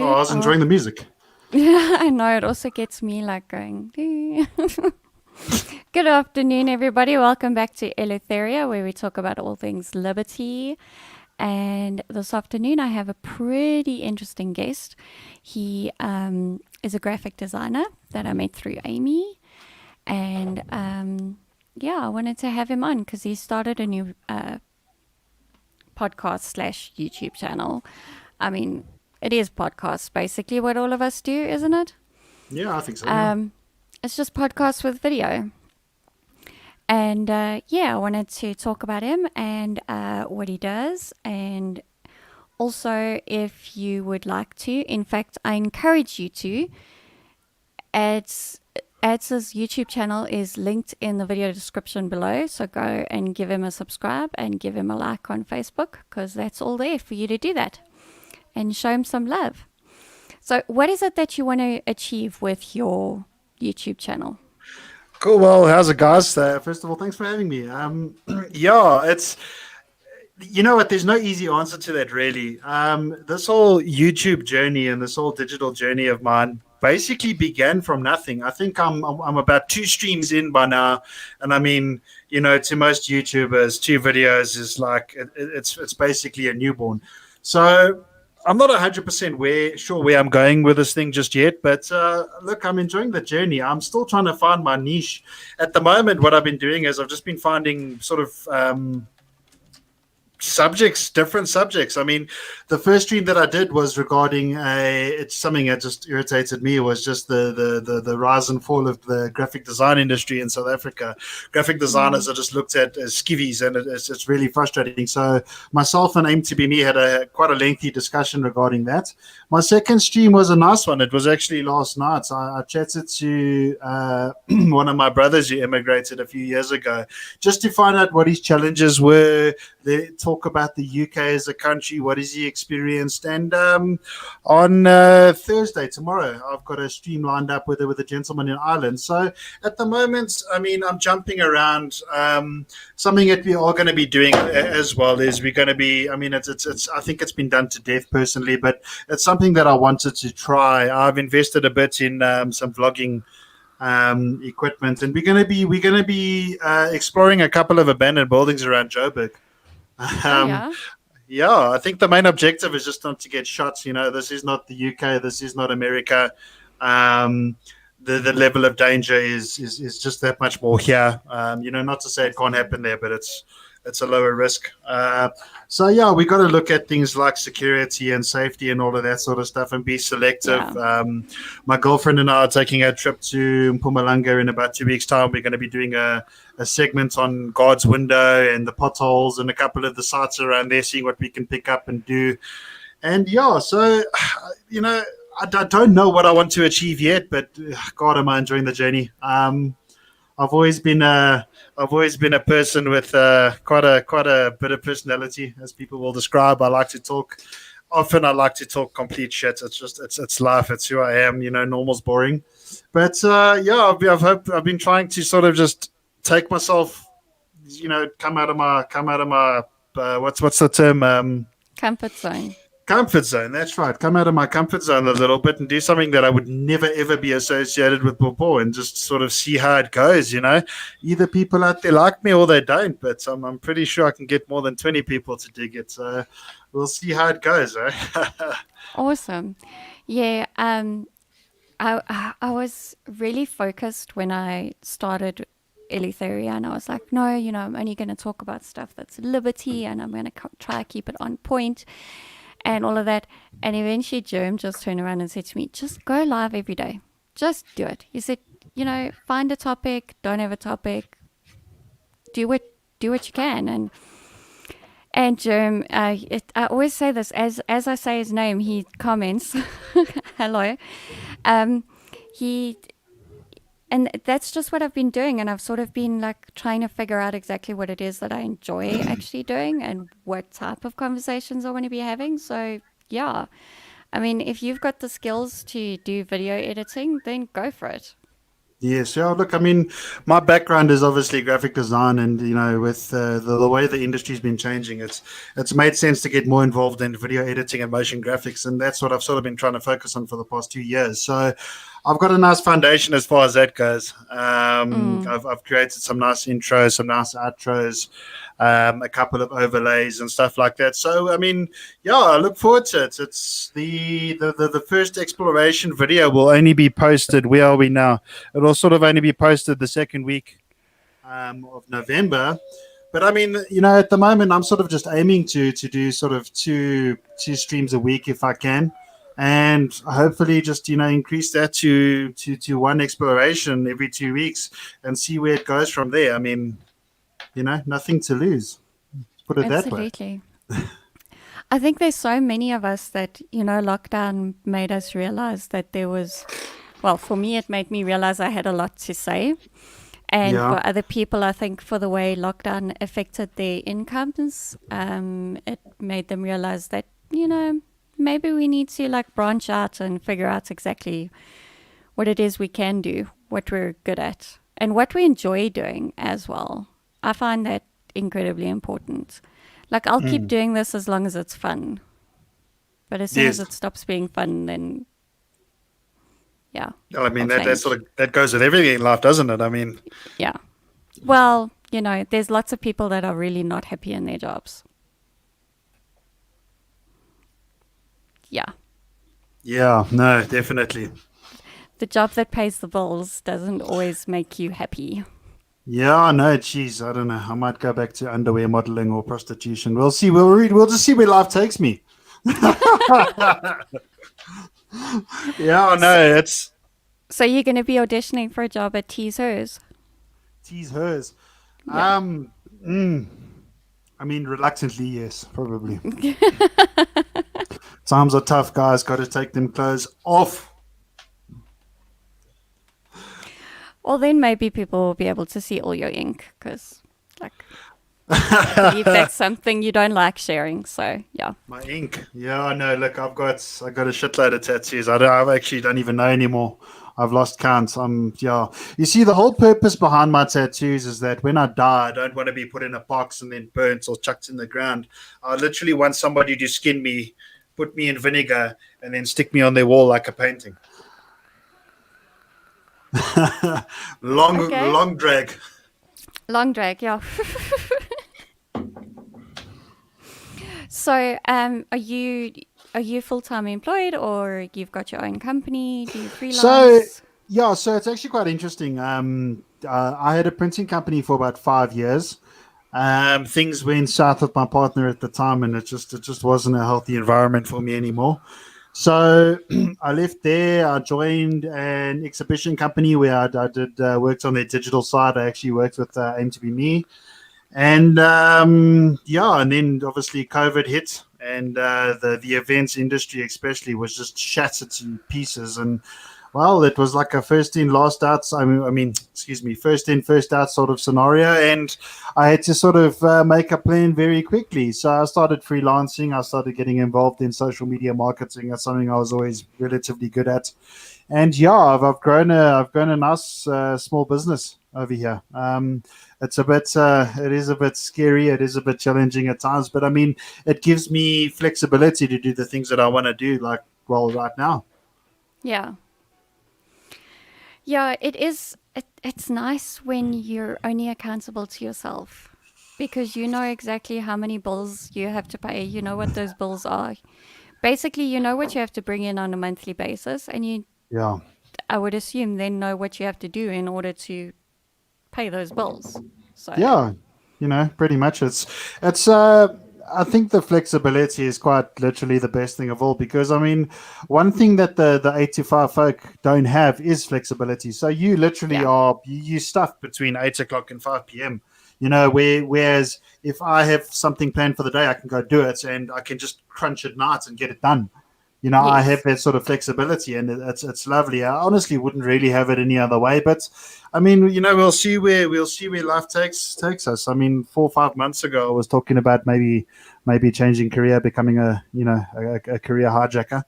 Oh, I was enjoying the music. I know it also gets me like going. Good afternoon, everybody. Welcome back to Eleutheria, where we talk about all things liberty. And this afternoon, I have a pretty interesting guest. He is a graphic designer that I met through Amy, and yeah, I wanted to have him on because he started a new podcast slash YouTube channel. I mean, it is podcasts basically what all of us do, isn't it? Yeah, I think so. Yeah. Um, it's just podcasts with video. And yeah, I wanted to talk about him and what he does. And also, if you would like to, in fact, I encourage you to. Ads, Ads' YouTube channel is linked in the video description below. So go and give him a subscribe and give him a like on Facebook because that's all there for you to do that and show him some love. So, what is it that you want to achieve with your YouTube channel? Cool. Well, how's it, guys? First of all, thanks for having me. Yeah, it's you know what? There's no easy answer to that, really. This whole YouTube journey and this whole digital journey of mine basically began from nothing. I think I'm about two streams in by now, and I mean, to most YouTubers, two videos is like it's basically a newborn. So I'm not 100% sure where I'm going with this thing just yet, but look, I'm enjoying the journey. I'm still trying to find my niche. At the moment, what I've been doing is I've just been finding sort of different subjects. I mean, the first stream that I did was regarding it's something that just irritated me, was just the rise and fall of the graphic design industry in South Africa. Graphic Mm. designers are just looked at as skivvies, and it's really frustrating. So myself and Aim to Be Me had quite a lengthy discussion regarding that. My second stream was a nice one. It was actually last night. I chatted to one of my brothers who immigrated a few years ago, just to find out what his challenges were. They talk about the UK as a country. What has he experienced? And on Thursday, tomorrow, I've got a stream lined up with a gentleman in Ireland. So at the moment, I mean, I'm jumping around. Something that we are going to be doing as well is we're going to be. I mean, it's. I think it's been done to death personally, but it's something that I wanted to try. I've invested a bit in some vlogging equipment, and we're gonna be exploring a couple of abandoned buildings around Joburg. Oh, Um, yeah. yeah, I think the main objective is just not to get shots. This is not the UK. This is not America. Um, the level of danger is just that much more here. Not to say it can't happen there, but it's a lower risk. So yeah, we got to look at things like security and safety and all of that sort of stuff, and be selective. Yeah. My girlfriend and I are taking a trip to Mpumalanga in about 2 weeks' time. We're going to be doing a segment on God's Window and the potholes and a couple of the sites around there, seeing what we can pick up and do. And yeah, so I don't know what I want to achieve yet, but God, am I enjoying the journey. I've always been a person with quite a bit of personality, as people will describe. I like to talk. Often, I like to talk complete shit. It's life. It's who I am. Normal's boring, but yeah, I've been trying to sort of just take myself, come out of my what's the term, Comfort zone. comfort zone. That's right. Come out of my comfort zone a little bit and do something that I would never ever be associated with before, and just sort of see how it goes. Either people out there like me or they don't, but I'm pretty sure I can get more than 20 people to dig it. So we'll see how it goes. Awesome. Yeah. I was really focused when I started Eleutheria, and I was like, no, I'm only going to talk about stuff that's liberty, and I'm going to try to keep it on point and all of that. And eventually, Jerome just turned around and said to me, just go live every day. Just do it. He said, find a topic, don't have a topic, do what you can. And Jerome, I always say this, as I say his name, he comments, hello. Um, he and that's just what I've been doing, and I've sort of been like trying to figure out exactly what it is that I enjoy actually doing and what type of conversations I want to be having. So yeah, I mean, if you've got the skills to do video editing, then go for it. Yes, yeah. Look, I mean, my background is obviously graphic design, and with the way the industry's been changing, it's made sense to get more involved in video editing and motion graphics, and that's what I've sort of been trying to focus on for the past 2 years. So, I've got a nice foundation as far as that goes. Mm, I've created some nice intros, some nice outros, a couple of overlays and stuff like that. So, I mean, yeah, I look forward to it. It's the first exploration video will only be posted. Where are we now? It'll sort of only be posted the second week of November. But I mean, at the moment, I'm sort of just aiming to do sort of two streams a week if I can, and hopefully just increase that to one exploration every 2 weeks and see where it goes from there. I mean, nothing to lose. Put it that way. absolutely. I think there's so many of us that, lockdown made us realize that there was, well, for me, it made me realize I had a lot to say. And Yeah. for other people, I think for the way lockdown affected their incomes, it made them realize that, maybe we need to like branch out and figure out exactly what it is we can do, what we're good at, and what we enjoy doing as well. I find that incredibly important. Like, I'll keep Mm. doing this as long as it's fun. But as soon as Yes. it stops being fun, then yeah, I I'll mean that change. sort of that goes with everything in life, doesn't it? I mean, Yeah. Well, there's lots of people that are really not happy in their jobs. Yeah. yeah, no, definitely. The job that pays the bills doesn't always make you happy. Yeah, no, geez, I don't know. I might go back to underwear modeling or prostitution. We'll see. We'll just see where life takes me. Yeah, So, no, it's so you're going to be auditioning for a job at Tease Hers? tease hers. Yeah. Um, mm, I mean, reluctantly, yes, probably. Times are tough, guys. Got to take them clothes off. Well, then maybe people will be able to see all your ink because, like, I believe that's something you don't like sharing. So, yeah. My ink. Yeah, I know. Look, I got a shitload of tattoos. I actually don't even know anymore. I've lost count. Yeah. You see, the whole purpose behind my tattoos is that when I die, I don't want to be put in a box and then burnt or chucked in the ground. I literally want somebody to skin me, put me in vinegar, and then stick me on their wall like a painting. long, Okay. long drag. Long drag, yeah. So, are you full time employed or you've got your own company? Do you So freelance? yeah, so it's actually quite interesting. I had a printing company for about 5 years. Things went south with my partner at the time, and it just wasn't a healthy environment for me anymore. So I left there. I joined an exhibition company where I did worked on their digital side. I actually worked with Aim to Be Me, and yeah, and then obviously COVID hit, and the events industry especially was just shattered to pieces. And well, it was like a first in, last out. Excuse me, first in, first out sort of scenario, and I had to sort of make a plan very quickly. So I started freelancing. I started getting involved in social media marketing. That's something I was always relatively good at. And yeah, I've grown a nice small business over here. It is a bit scary. It is a bit challenging at times, but I mean, it gives me flexibility to do the things that I want to do, like well, right now. Yeah. Yeah, it is. It's nice when you're only accountable to yourself because you know exactly how many bills you have to pay. You know what those bills are. Basically, you know what you have to bring in on a monthly basis, and Yeah. I would assume, then know what you have to do in order to pay those bills. So, Yeah, pretty much. It's. I think the flexibility is quite literally the best thing of all because I mean, one thing that the 8 to 5 folk don't have is flexibility. So you literally yeah. are you stuffed between 8 o'clock and 5 p.m. Whereas if I have something planned for the day, I can go do it and I can just crunch at night and get it done. I have Yes. that sort of flexibility, and it's lovely. I honestly wouldn't really have it any other way. But I mean, we'll see where life takes us. I mean, 4 or 5 months ago, I was talking about maybe changing career, becoming a career hijacker.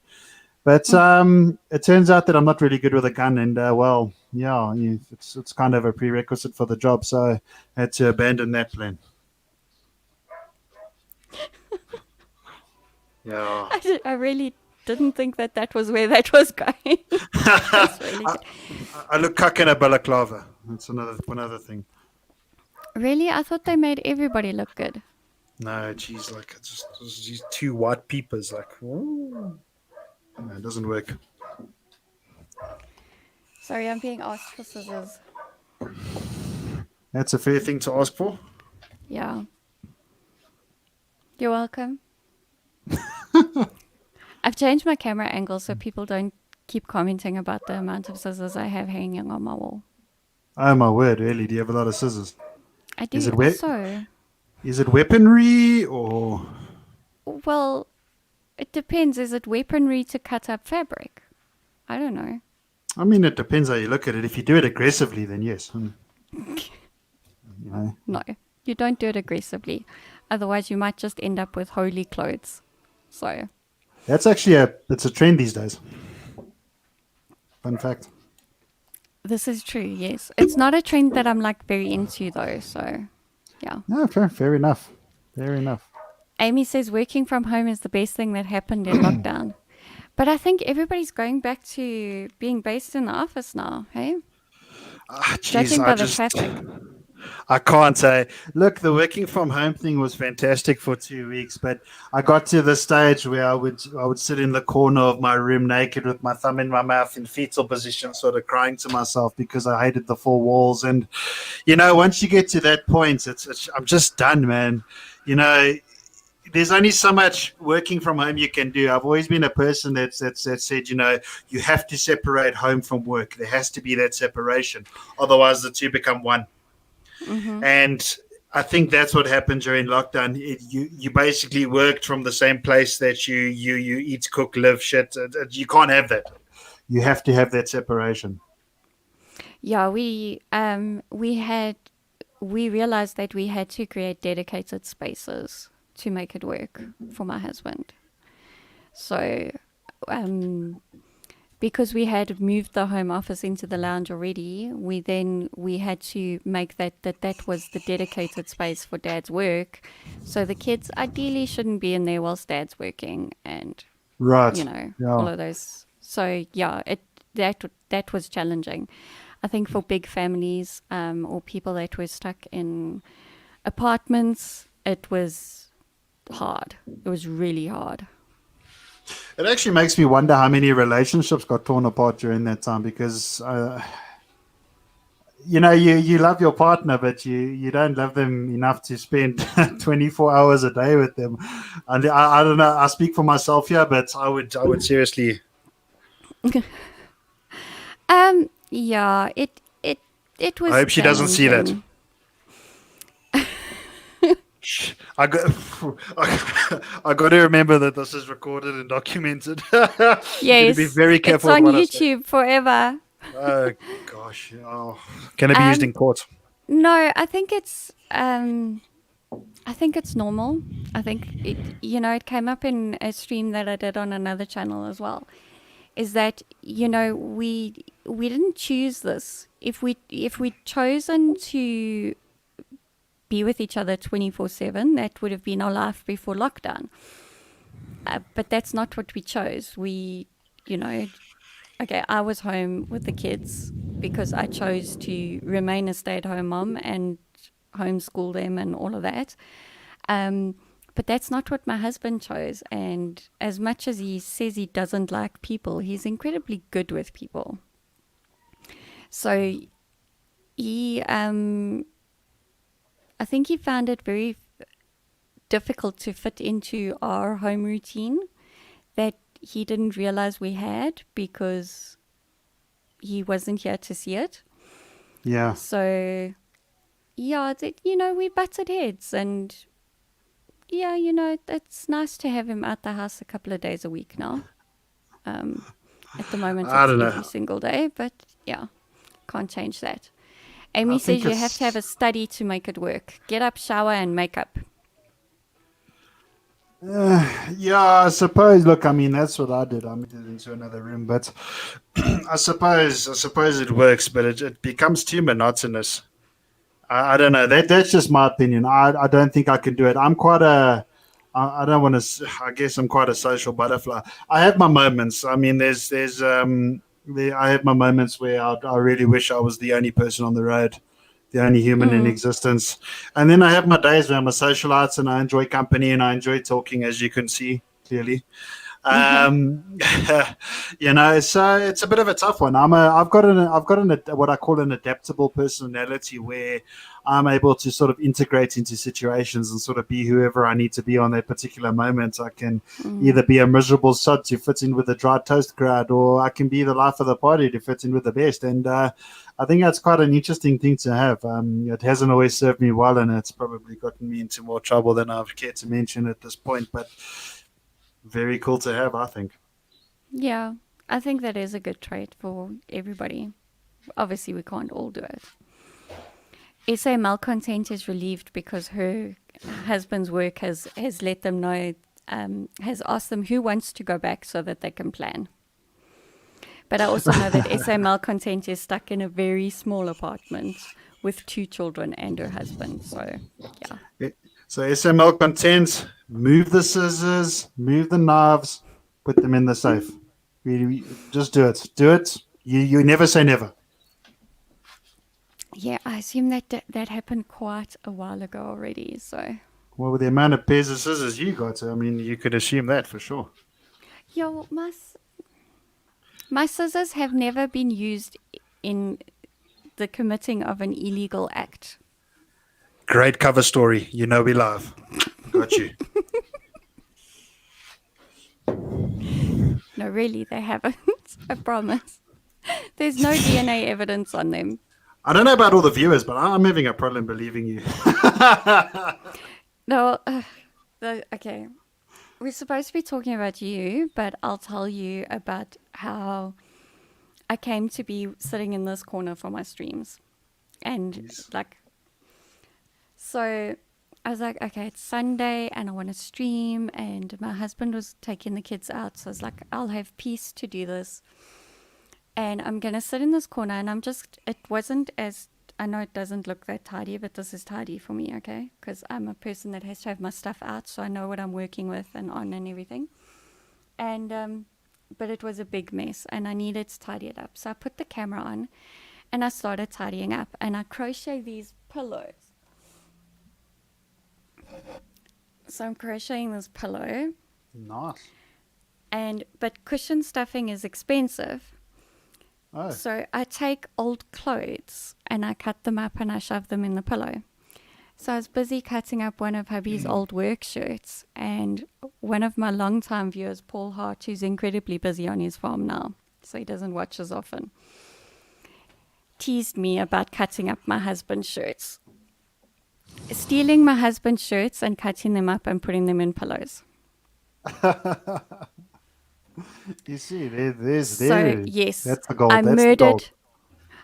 But it turns out that I'm not really good with a gun, and well, yeah, it's kind of a prerequisite for the job. So I had to abandon that plan. Yeah. I really didn't think that was where that was going. That's really I, good. I look cuck in a balaclava. That's another thing. Really? I thought they made everybody look good. No, geez, like it's just these two white peepers. Like, ooh. No, it doesn't work. Sorry, I'm being asked for scissors. That's a fair thing to ask for. Yeah. You're welcome. I've changed my camera angle so people don't keep commenting about the amount of scissors I have hanging on my wall. Oh my word! Really? Do you have a lot of scissors? I Is do. it we- So, Is it weaponry or? well, it depends. Is it weaponry to cut up fabric? I don't know. I mean, it depends how you look at it. If you do it aggressively, then yes. You know. No, you don't do it aggressively. Otherwise, you might just end up with holy clothes. So, That's actually it's a trend these days. Fun fact. this is true, yes. It's not a trend that I'm like very into though. So, yeah. No, fair enough. Fair enough. Amy says working from home is the best thing that happened in lockdown. But I think everybody's going back to being based in the office now, hey? Geez, Judging by the traffic. I can't say. Look, the working from home thing was fantastic for 2 weeks, but I got to the stage where I would sit in the corner of my room naked with my thumb in my mouth in fetal position, sort of crying to myself because I hated the four walls. And once you get to that point, I'm just done, man. You know, there's only so much working from home you can do. I've always been a person that said, you have to separate home from work. There has to be that separation, otherwise the two become one. Mm-hmm. And I think that's what happened during lockdown. You basically worked from the same place that you eat, cook, live, shit. You can't have that. You have to have that separation. Yeah, we realized that we had to create dedicated spaces to make it work for my husband. So, because we had moved the home office into the lounge already, we had to make that was the dedicated space for Dad's work. So the kids ideally shouldn't be in there whilst Dad's working, and Right. Yeah. Yeah. all of those. So yeah, that was challenging. I think for big families or people that were stuck in apartments, it was hard. It was really hard. It actually makes me wonder how many relationships got torn apart during that time because, you love your partner, but you don't love them enough to spend 24 hours a day with them. And I don't know. I speak for myself here, but I would seriously. Yeah, it was I hope she doesn't see that. challenging. I got, I got to remember that this is recorded and documented. Got to be Yes, very it's careful with on what I say. YouTube forever. Oh gosh! Oh, can it be used in court? No, I think it's normal. I think it came up in a stream that I did on another channel as well. Is that we didn't choose this. If we'd chosen to be with each other 24/7, that would have been our life before lockdown. But that's not what we chose. Okay, I was home with the kids because I chose to remain a stay-at-home mom and homeschool them and all of that. But that's not what my husband chose. And as much as he says he doesn't like people, he's incredibly good with people. So I think he found it very difficult to fit into our home routine that he didn't realize we had because he wasn't here to see it. Yeah. So, yeah, we butted heads, and yeah, it's nice to have him out the house a couple of days a week now. At the moment, I it's don't know. every single day, but yeah, can't change that. Amy I says think you have to have a study to make it work. Get up, shower, and make up. Yeah, I suppose. Look, I mean, that's what I did. I moved it into another room, but I suppose it works, but it becomes too monotonous. I don't know. That's just my opinion. I don't think I can do it. I'm quite a. I don't want to. I guess I'm quite a social butterfly. I have my moments. I mean, I have my moments where I really wish I was the only person on the road, the only human in Mm, existence. And then I have my days where I'm a socialite and I enjoy company and I enjoy talking, as you can see clearly. mm-hmm. Um, so it's a bit of a tough one. I've got an what I call an adaptable personality where I'm able to sort of integrate into situations and sort of be whoever I need to be on that particular moment. I can either Mm, be a miserable sod to fit in with the dry toast crowd, or I can be the life of the party to fit in with the best. And I think that's quite an interesting thing to have. It hasn't always served me well, and it's probably gotten me into more trouble than I've cared to mention at this point. But very cool to have, I think. yeah, I think that is a good trait for everybody. Obviously, we can't all do it. SA Malcontent is relieved because her husband's work has let them know, has asked them who wants to go back so that they can plan. But I also know that SA Malcontent is stuck in a very small apartment with two children and her husband. So, yeah. So SML contents, move the scissors, move the knives, put them in the safe. Just do it. Do it. You never say never. Yeah, I assume that happened quite a while ago already. So, Well, with the amount of pairs of scissors you got, I mean, you could assume that for sure. yeah, well, my scissors have never been used in the committing of an illegal act. Great cover story. You know we love. Got you. No, really, they haven't. I promise. There's no DNA evidence on them. I don't know about all the viewers, but I'm having a problem believing you. No, okay. We're supposed to be talking about you, but I'll tell you about how I came to be sitting in this corner for my streams. And Jeez. like, so I was like, okay, it's Sunday and I want to stream. And my husband was taking the kids out. So I was like, I'll have peace to do this. And I'm going to sit in this corner and it wasn't as, I know it doesn't look that tidy, but this is tidy for me, okay? Because I'm a person that has to have my stuff out so I know what I'm working with and on and everything. And, but it was a big mess and I needed to tidy it up. So I put the camera on and I started tidying up and I crochet these pillows. So I'm crocheting this pillow Nice. but cushion stuffing is expensive. Oh. So I take old clothes and I cut them up and I shove them in the pillow. So I was busy cutting up one of hubby's old work shirts, and one of my longtime viewers, Paul Hart, who's incredibly busy on his farm now, so he doesn't watch as often, teased me about cutting up my husband's shirts. Stealing my husband's shirts and cutting them up and putting them in pillows. You see, So yes, that's the gold. That's the gold.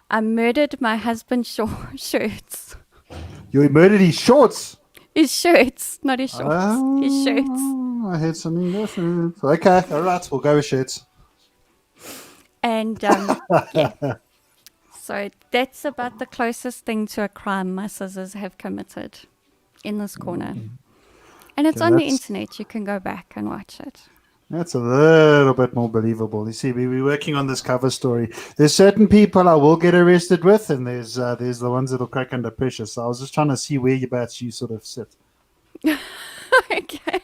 I murdered my husband's shirts. You murdered his shorts. His shirts, not his shorts. His shirts. I heard something different. Okay, all right, we'll go with shirts. And yeah. So that's about the closest thing to a crime my scissors have committed in this corner. And it's Okay, on the internet. You can go back and watch it. that's a little bit more believable. You see, we're working on this cover story. There's certain people I will get arrested with, and there's the ones that'll crack under pressure. So I was just trying to see where you sort of sit. Okay.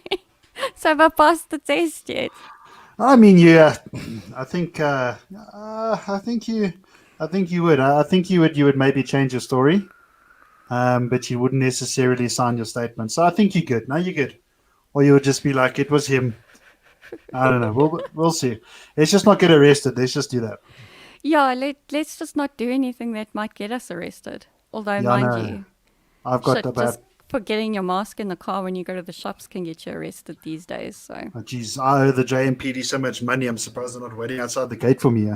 So have I passed the test yet? I mean, yeah, I think I think you would. I think you would maybe change your story, but you wouldn't necessarily sign your statement. So I think you're good. No, you're good. Or you would just be like, it was him. I don't know. We'll see. Let's just not get arrested. Let's just do that. Yeah, let's just not do anything that might get us arrested. Although, Yeah, I mind know. you, I've got shit, about. just forgetting your mask in the car when you go to the shops can get you arrested these days. So, Oh, geez, I owe the JMPD so much money. I'm surprised they're not waiting outside the gate for me.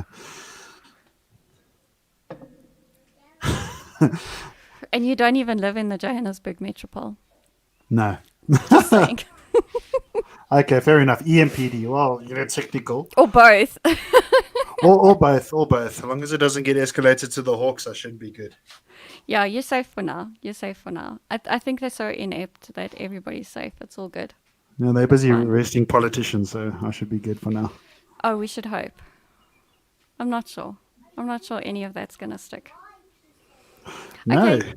and you don't even live in the Johannesburg metropole. No. Just saying. Okay, fair enough. EMPD. Well, technical. Or both. Or both, or both. As long as it doesn't get escalated to the Hawks, I should be good. Yeah, you're safe for now. You're safe for now. I think they're so inept that everybody's safe. It's all good. No, they're It's busy fine. arresting politicians, so I should be good for now. Oh, we should hope. I'm not sure. I'm not sure any of that's going to stick. No. Okay,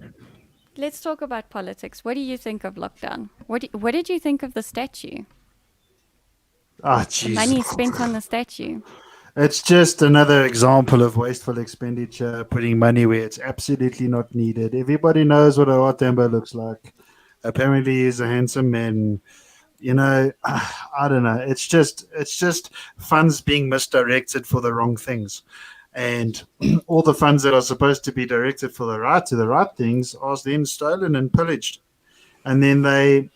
let's talk about politics. What do you think of lockdown? What did you think of the statue? Ah, The jeez. money spent on the statue. It's just another example of wasteful expenditure, putting money where it's absolutely not needed. Everybody knows what a Rotemba looks like. Apparently, he's a handsome man. I don't know. It's just funds being misdirected for the wrong things, and all the funds that are supposed to be directed for the right things are then stolen and pillaged. And then they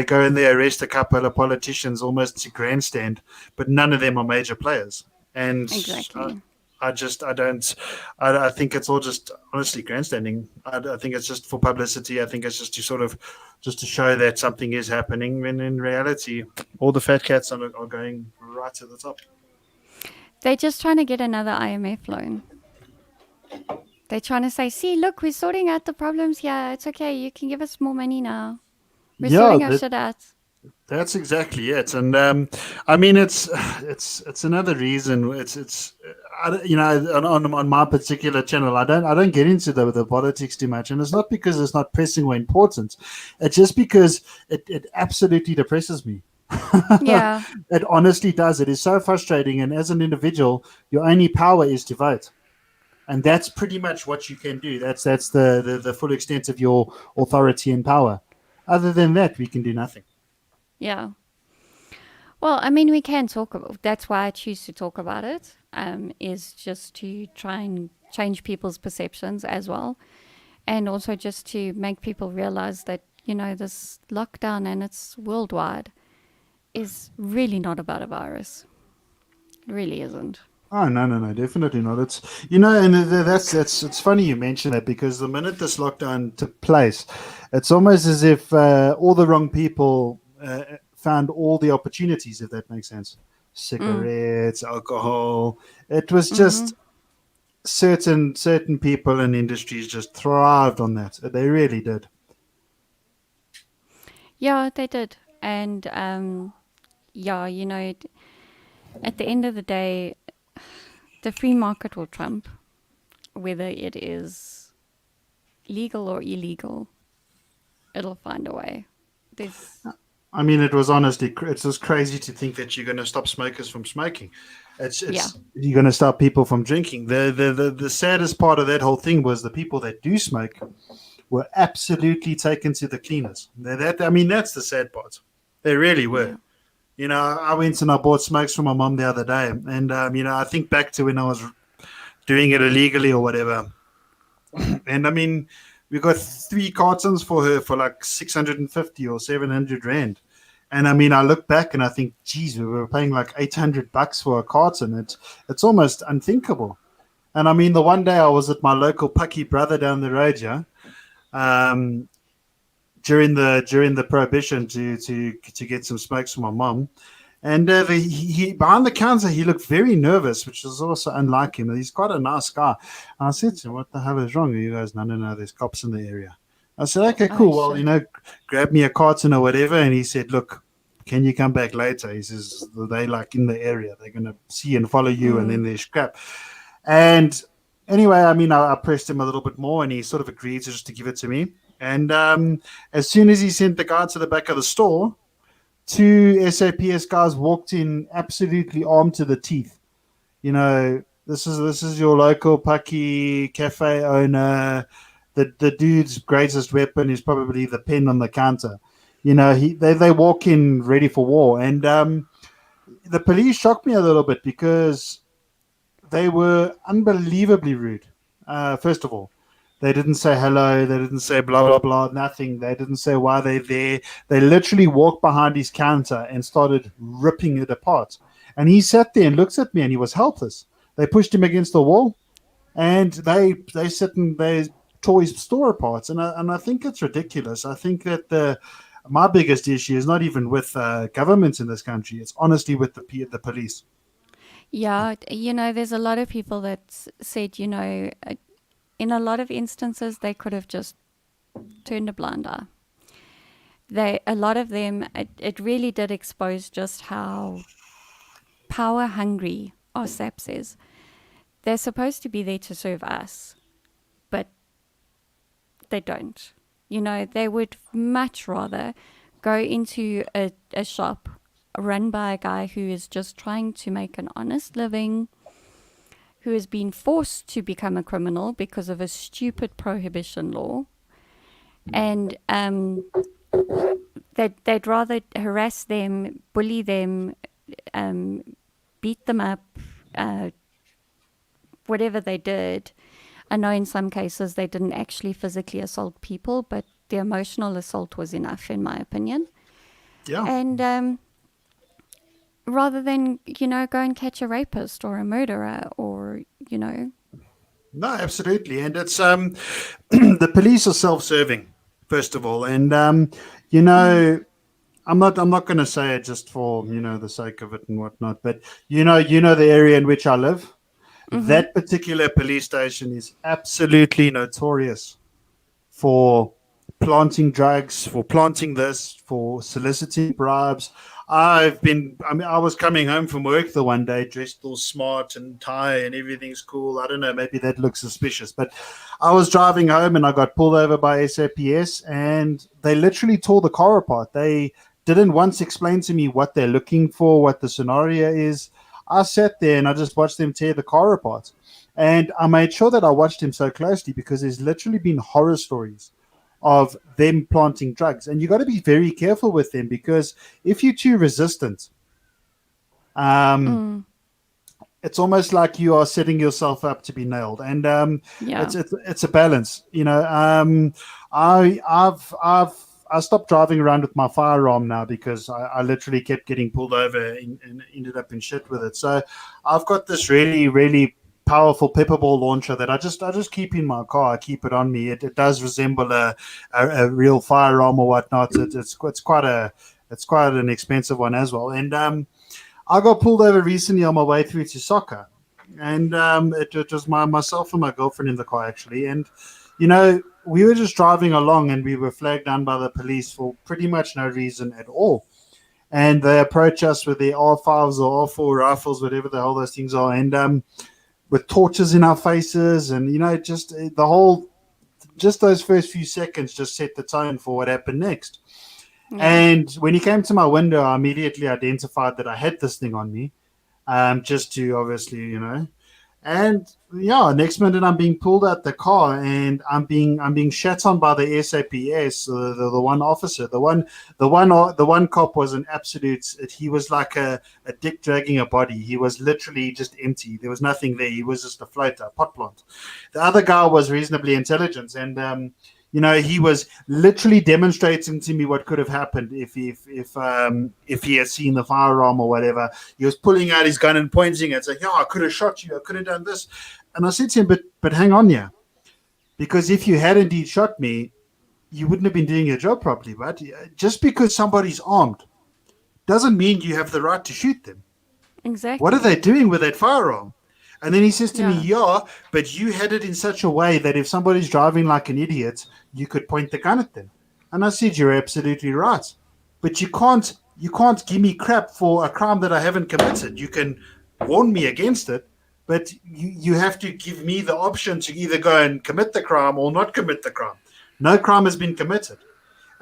go and they arrest a couple of politicians almost to grandstand, but none of them are major players. And Exactly. I don't, I think it's all just honestly grandstanding. I think it's just for publicity. I think it's just to sort of, just to show that something is happening. When in reality, all the fat cats are going right to the top. They're just trying to get another IMF loan. They're trying to say, see, look, we're sorting out the problems here. It's okay. You can give us more money now. We're Yeah, sorting our shit out. that's exactly it, and I mean, it's another reason. It's on my particular channel, I don't get into the politics too much, and it's not because it's not pressing or important. It's just because it absolutely depresses me. Yeah. It honestly does. It is so frustrating, and as an individual, your only power is to vote, and that's pretty much what you can do. That's the full extent of your authority and power. Other than that, we can do nothing. Yeah. Well, I mean, we can talk about. That's why I choose to talk about it. Is just to try and change people's perceptions as well, and also just to make people realize that this lockdown and it's worldwide is really not about a virus. It really isn't. Oh no, no, no, definitely not. It's and that's it's funny you mention that because the minute this lockdown took place, it's almost as if all the wrong people found all the opportunities, if that makes sense. Mm. Cigarettes, alcohol. It was Mm-hmm. just certain people and industries just thrived on that. They really did. Yeah, they did, and yeah, at the end of the day, the free market will trump whether it is legal or illegal. It'll find a way. There's I mean, it was honestly, it's just crazy to think that you're going to stop smokers from smoking. yeah, It's you're going to stop people from drinking. The saddest part of that whole thing was the people that do smoke were absolutely taken to the cleaners. I mean, that's the sad part. They really were. yeah. I went and I bought smokes from my mom the other day, and I think back to when I was doing it illegally or whatever. And I mean, we got 3 cartons for her for like 650 or 700 rand. And I mean, I look back and I think, geez, we were paying like 800 bucks for a carton. It's almost unthinkable. And I mean, the one day I was at my local Pucky brother down the road, yeah, um, during the prohibition to get some smokes for my mom. And he behind the counter, he looked very nervous, which was also unlike him. He's quite a nice guy. And I said to him, "What the hell is wrong?" You guys, no, no, no. There's cops in the area. I said, "Okay, Oh cool. Well, shit. grab me a carton or whatever." And he said, "Look, can you come back later?" He says, "They like in the area. They're gonna see and follow you, and Mm. then there's scrap." And anyway, I mean, I pressed him a little bit more, and he sort of agreed to just to give it to me. And as soon as he sent the guy to the back of the store, 2 SAPS guys walked in absolutely armed to the teeth. This is your local Paki cafe owner. The dude's greatest weapon is probably the pen on the counter. They walk in ready for war, and the police shocked me a little bit because they were unbelievably rude. First of all, they didn't say hello. They didn't say blah, blah, blah, nothing. They didn't say why they're there. They literally walked behind his counter and started ripping it apart. And he sat there and looked at me and he was helpless. They pushed him against the wall and they sit and they tore his store apart. And I think it's ridiculous. I think that my biggest issue is not even with governments in this country. It's honestly with the police. Yeah, there's a lot of people that said, in a lot of instances, they could have just turned a blind eye. A lot of them, it really did expose just how power hungry our SAPs is. They're supposed to be there to serve us, but they don't. They would much rather go into a shop run by a guy who is just trying to make an honest living, who has been forced to become a criminal because of a stupid prohibition law. And they'd rather harass them, bully them, beat them up, whatever they did. I know in some cases they didn't actually physically assault people, but the emotional assault was enough, in my opinion. Yeah. And rather than, go and catch a rapist or a murderer or. No, absolutely. And it's the police are self-serving, first of all. And I'm not going to say it just for the sake of it and whatnot, but the area in which I live. That particular police station is absolutely notorious for planting drugs, for planting this, for soliciting bribes. I was coming home from work the one day dressed all smart and tie and everything's cool. I don't know, maybe that looks suspicious, but I was driving home and I got pulled over by SAPS and they literally tore the car apart. They didn't once explain to me what they're looking for, what the scenario is. I sat there and I just watched them tear the car apart. And I made sure that I watched him so closely because there's literally been horror stories of them planting drugs. And you got to be very careful with them because if you're too resistant, it's almost like you are setting yourself up to be nailed. And it's a balance. I stopped driving around with my firearm now because I literally kept getting pulled over and ended up in shit with it. So I've got this really, really powerful pepper ball launcher that I just keep in my car. I keep it on me. It does resemble a real firearm or whatnot. It's quite an expensive one as well. And I got pulled over recently on my way through to soccer, and it was myself and my girlfriend in the car actually, and we were just driving along and we were flagged down by the police for pretty much no reason at all. And they approach us with their R5s or R4 rifles, whatever the hell those things are, and with torches in our faces. And, just those first few seconds just set the tone for what happened next. Yeah. And when he came to my window, I immediately identified that I had this thing on me, just to obviously, And next minute I'm being pulled out the car and I'm being shat on by the SAPS, the one officer, the one cop was an absolute. He was like a dick dragging a body. He was literally just empty. There was nothing there. He was just a floater, pot plant. The other guy was reasonably intelligent and. He was literally demonstrating to me what could have happened if he had seen the firearm or whatever. He was pulling out his gun and pointing it, saying, "Yeah, I could have shot you. I could have done this." And I said to him, "But hang on, yeah, because if you had indeed shot me, you wouldn't have been doing your job properly, right? Just because somebody's armed doesn't mean you have the right to shoot them. Exactly. What are they doing with that firearm?" And then he says to me, "Yeah, but you had it in such a way that if somebody's driving like an idiot, you could point the gun at them." And I said, "You're absolutely right. But you can't give me crap for a crime that I haven't committed. You can warn me against it, but you have to give me the option to either go and commit the crime or not commit the crime. No crime has been committed."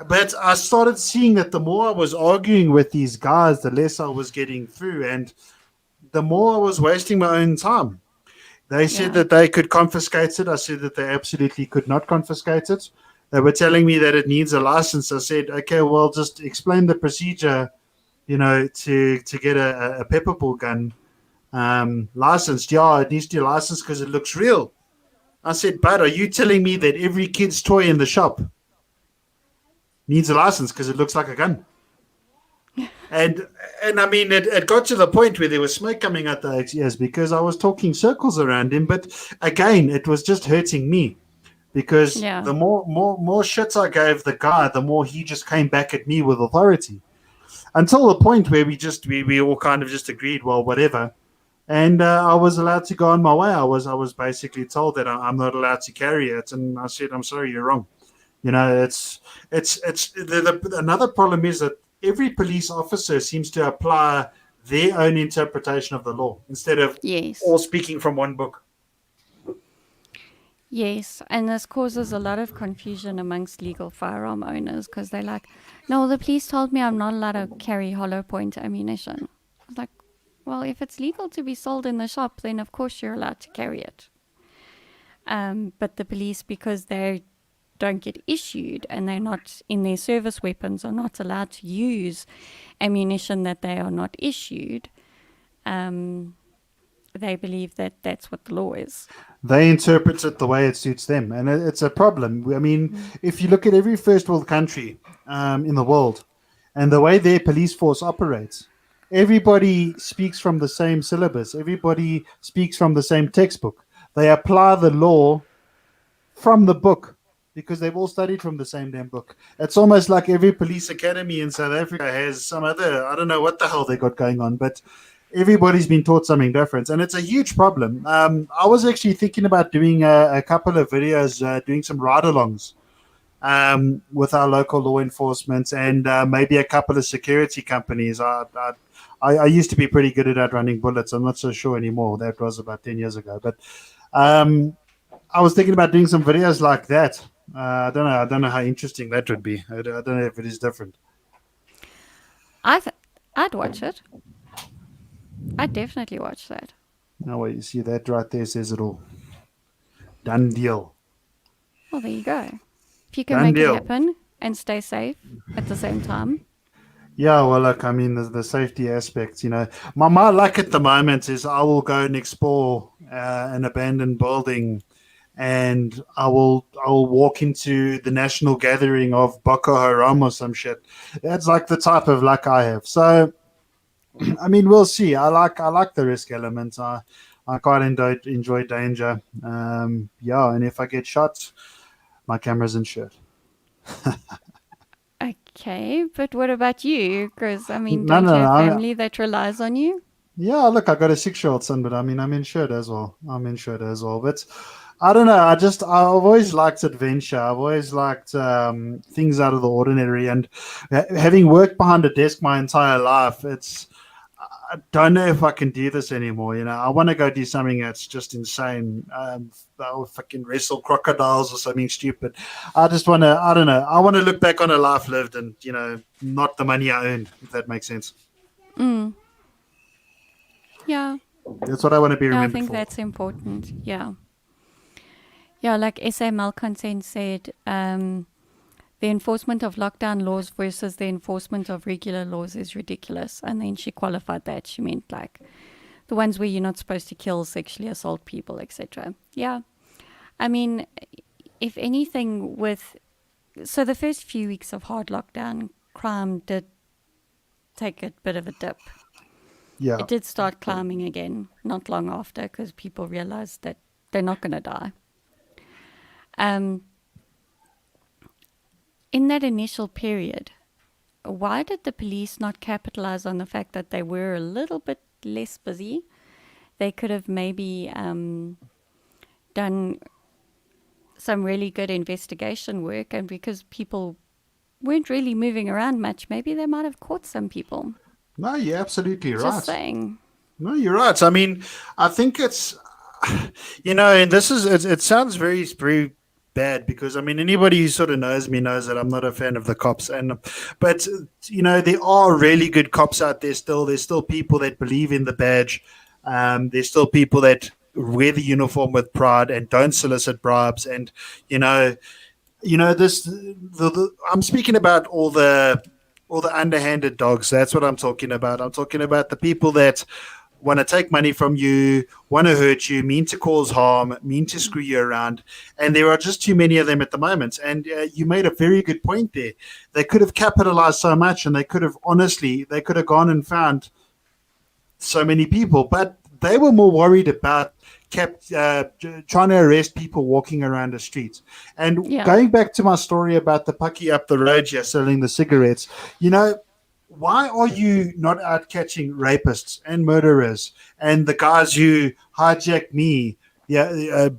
But I started seeing that the more I was arguing with these guys, the less I was getting through. And the more I was wasting my own time. They said that they could confiscate it. I said that they absolutely could not confiscate it. They were telling me that it needs a license. I said, "Okay, well, just explain the procedure, to get a pepper ball gun licensed." "Yeah, it needs to be licensed because it looks real." I said, "But are you telling me that every kid's toy in the shop needs a license because it looks like a gun?" And I mean, it got to the point where there was smoke coming out the ears because I was talking circles around him. But again, it was just hurting me. because Yeah. the more shit I gave the guy, the more he just came back at me with authority. Until the point where we all kind of just agreed, well, whatever. And I was allowed to go on my way. I was basically told that I'm not allowed to carry it, and I said, I'm sorry, you're wrong. Another problem is that every police officer seems to apply their own interpretation of the law instead of Yes. all speaking from one book. Yes, and this causes a lot of confusion amongst legal firearm owners because they're like, no, the police told me I'm not allowed to carry hollow point ammunition. I was like, well, if it's legal to be sold in the shop, then of course you're allowed to carry it. But the police, because they don't get issued and they're not in their service weapons, are not allowed to use ammunition that they are not issued. They believe that that's what the law is. They interpret it the way it suits them, and it's a problem. I mean, if you look at every first world country in the world and the way their police force operates, everybody speaks from the same syllabus. Everybody speaks from the same textbook. They apply the law from the book because they've all studied from the same damn book. It's almost like every police academy in South Africa has some other, I don't know what the hell they got going on, but everybody's been taught something different, and it's a huge problem. I was actually thinking about doing a couple of videos, doing some ride-alongs with our local law enforcement and maybe a couple of security companies. I used to be pretty good at running bullets. I'm not so sure anymore. That was about 10 years ago. But I was thinking about doing some videos like that. I don't know how interesting that would be. I don't know if it is different. I'd watch it. I'd definitely watch that. No, wait, you see that right there says it all. Done deal. Well, there you go. If you can Done make deal. it happen and stay safe at the same time. Yeah, well, look, I mean, the safety aspects, my luck at the moment is I will go and explore an abandoned building, and I will walk into the national gathering of Boko Haram or some shit. That's like the type of luck I have. So, I mean, we'll see. I like the risk element. I quite enjoy danger. Yeah, and if I get shot, my camera's insured. Okay, but what about you? Because, I mean, No, don't no, you have no. family that relies on you? Yeah, look, I got a 6-year-old son, but I mean, I'm insured as well. But I don't know. I've always liked adventure. I've always liked things out of the ordinary. And having worked behind a desk my entire life, I don't know if I can do this anymore. I want to go do something that's just insane. I'll fucking wrestle crocodiles or something stupid. I don't know. I want to look back on a life lived and, not the money I earned, if that makes sense. Mm. Yeah. That's what I want to be Yeah, I remembered think for. that's important. Yeah. Yeah, like S.A. Malcontent said, the enforcement of lockdown laws versus the enforcement of regular laws is ridiculous. And then she qualified that. She meant like the ones where you're not supposed to kill, sexually assault people, etc. Yeah. I mean, if anything so the first few weeks of hard lockdown, crime did take a bit of a dip. Yeah. It did start climbing again not long after because people realized that they're not going to die. In that initial period, why did the police not capitalize on the fact that they were a little bit less busy? They could have maybe done some really good investigation work, and because people weren't really moving around much, maybe they might have caught some people. No, you're absolutely right. Just saying. No, you're right. I mean, I think it's, and it sounds very, very bad because, I mean, anybody who sort of knows me knows that I'm not a fan of the cops. But there are really good cops out there still. There's still people that believe in the badge. There's still people that wear the uniform with pride and don't solicit bribes. And, I'm speaking about all the underhanded dogs. That's what I'm talking about. I'm talking about the people that want to take money from you, want to hurt you, mean to cause harm, mean to screw you around. And there are just too many of them at the moment. And you made a very good point there. They could have capitalized so much, and they could have gone and found so many people. But they were more worried about trying to arrest people walking around the streets. And Yeah. going back to my story about the pucky up the road here selling the cigarettes, you know, why are you not out catching rapists and murderers and the guys who hijacked me? Yeah, a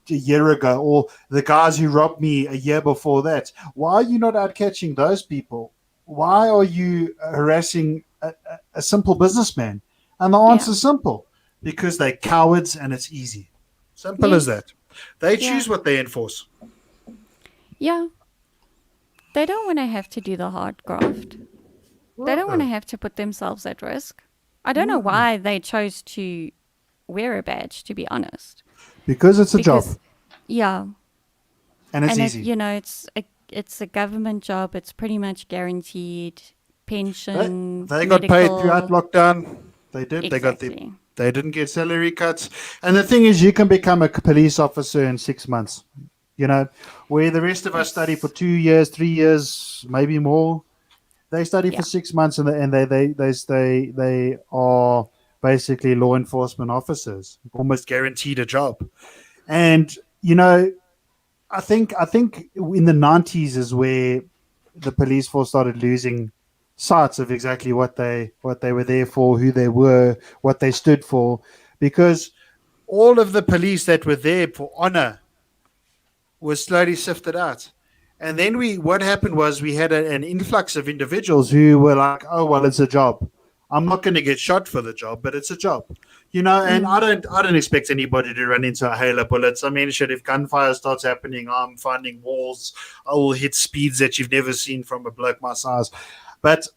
year ago, or the guys who robbed me a year before that. Why are you not out catching those people? Why are you harassing a simple businessman? And the Yeah. answer is simple, because they're cowards and it's easy. Simple as Yes. that. They Yeah. choose what they enforce. Yeah. They don't want to have to do the hard graft. They don't want to have to put themselves at risk. I don't know why they chose to wear a badge, to be honest. Because it's a job Because, yeah, and it's and easy. it's a government job. It's pretty much guaranteed They, pension, they got paid throughout medical. lockdown. They did. Exactly. They didn't get salary cuts. And the thing is, you can become a police officer in 6 months. You know, where the rest of us study for It's 2 years, 3 years, maybe more. They study for yeah, 6 months, and they are basically law enforcement officers, almost guaranteed a job. And you know, I think in the 90s is where the police force started losing sight of exactly what they were there for, who they were, what they stood for, because all of the police that were there for honor was slowly sifted out. And then what happened was we had an influx of individuals who were like, oh, well, it's a job. I'm not going to get shot for the job, but it's a job. You know, and mm, I don't expect anybody to run into a hail of bullets. I mean, shit, if gunfire starts happening, I'm finding walls. I will hit speeds that you've never seen from a bloke my size. But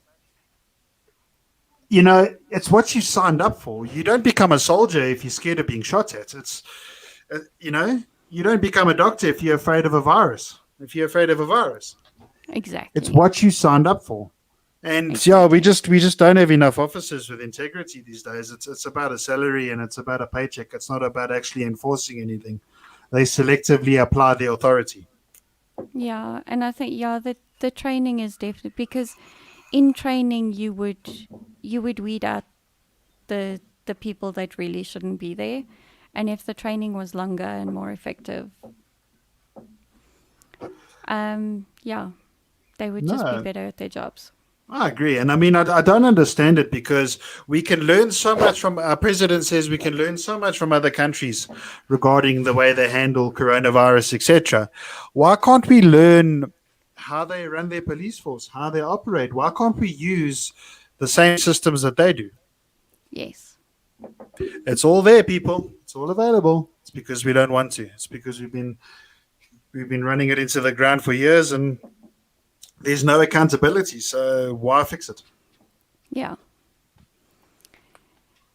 you know, it's what you signed up for. You don't become a soldier if you're scared of being shot at. You know, you don't become a doctor if you're afraid of a virus. If you're afraid of a virus, it's exactly, what you signed up for. And yeah, we exactly. just don't have enough officers with integrity these days. It's about a salary and it's about a paycheck. It's not about actually enforcing anything. They selectively apply the authority. Yeah, and I think the training is definitely because in training you would weed out the people that really shouldn't be there, and if the training was longer and more effective, yeah, they would just be No, better at their jobs. I agree. And I mean, I don't understand it because we can learn so much from our president says we can learn so much from other countries regarding the way they handle coronavirus, etc. Why can't we learn how they run their police force, how they operate? Why can't we use the same systems that they do? Yes. It's all there, people. It's all available. It's because we don't want to. It's because we've been running it into the ground for years and there's no accountability. So why fix it? Yeah.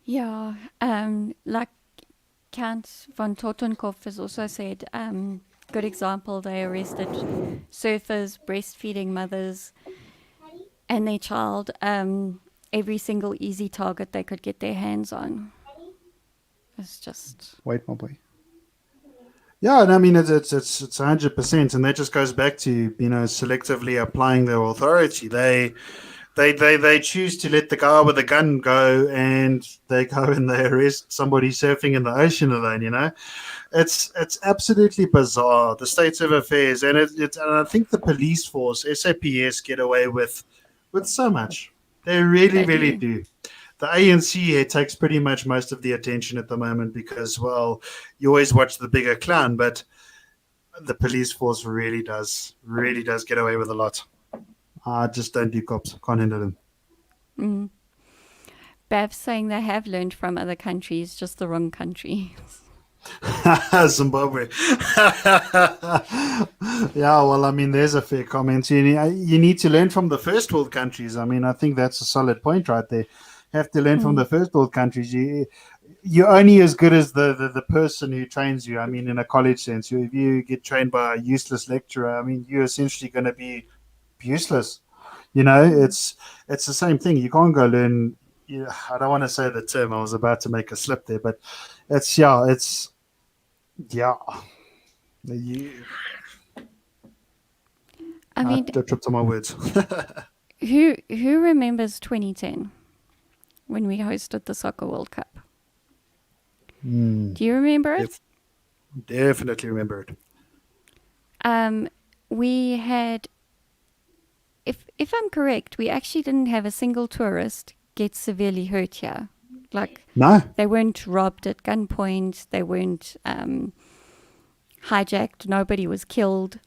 Yeah. Like Count von Totenkopf has also said, good example, they arrested surfers, breastfeeding mothers, and their child, every single easy target they could get their hands on. It's just, Wait, my boy. Yeah, and I mean it's 100%, and that just goes back to selectively applying their authority. They choose to let the guy with the gun go, and they go and they arrest somebody surfing in the ocean alone. It's absolutely bizarre, the state of affairs, and and I think the police force SAPS get away with so much. They really they really do. do. The ANC takes pretty much most of the attention at the moment because, well, you always watch the bigger clown, but the police force really does get away with a lot. I just don't do cops. Can't handle them. Mm. Bev's saying they have learned from other countries, just the wrong country. Zimbabwe. Yeah, well, I mean, there's a fair comment. You need to learn from the first world countries. I mean, I think that's a solid point right there. You have to learn from Mm. the first world countries. You're only as good as the person who trains you. I mean, in a college sense, if you get trained by a useless lecturer, I mean, you're essentially going to be useless. Mm. It's the same thing. You can't go learn. I don't want to say the term. I was about to make a slip there, but it's yeah. You, I I mean, tripped on my words. who remembers 2010 when we hosted the Soccer World Cup? Mm. Do you remember it? Def- Definitely remember it. We had, if I'm correct, we actually didn't have a single tourist get severely hurt here. Like, No. they weren't robbed at gunpoint. They weren't hijacked. Nobody was killed.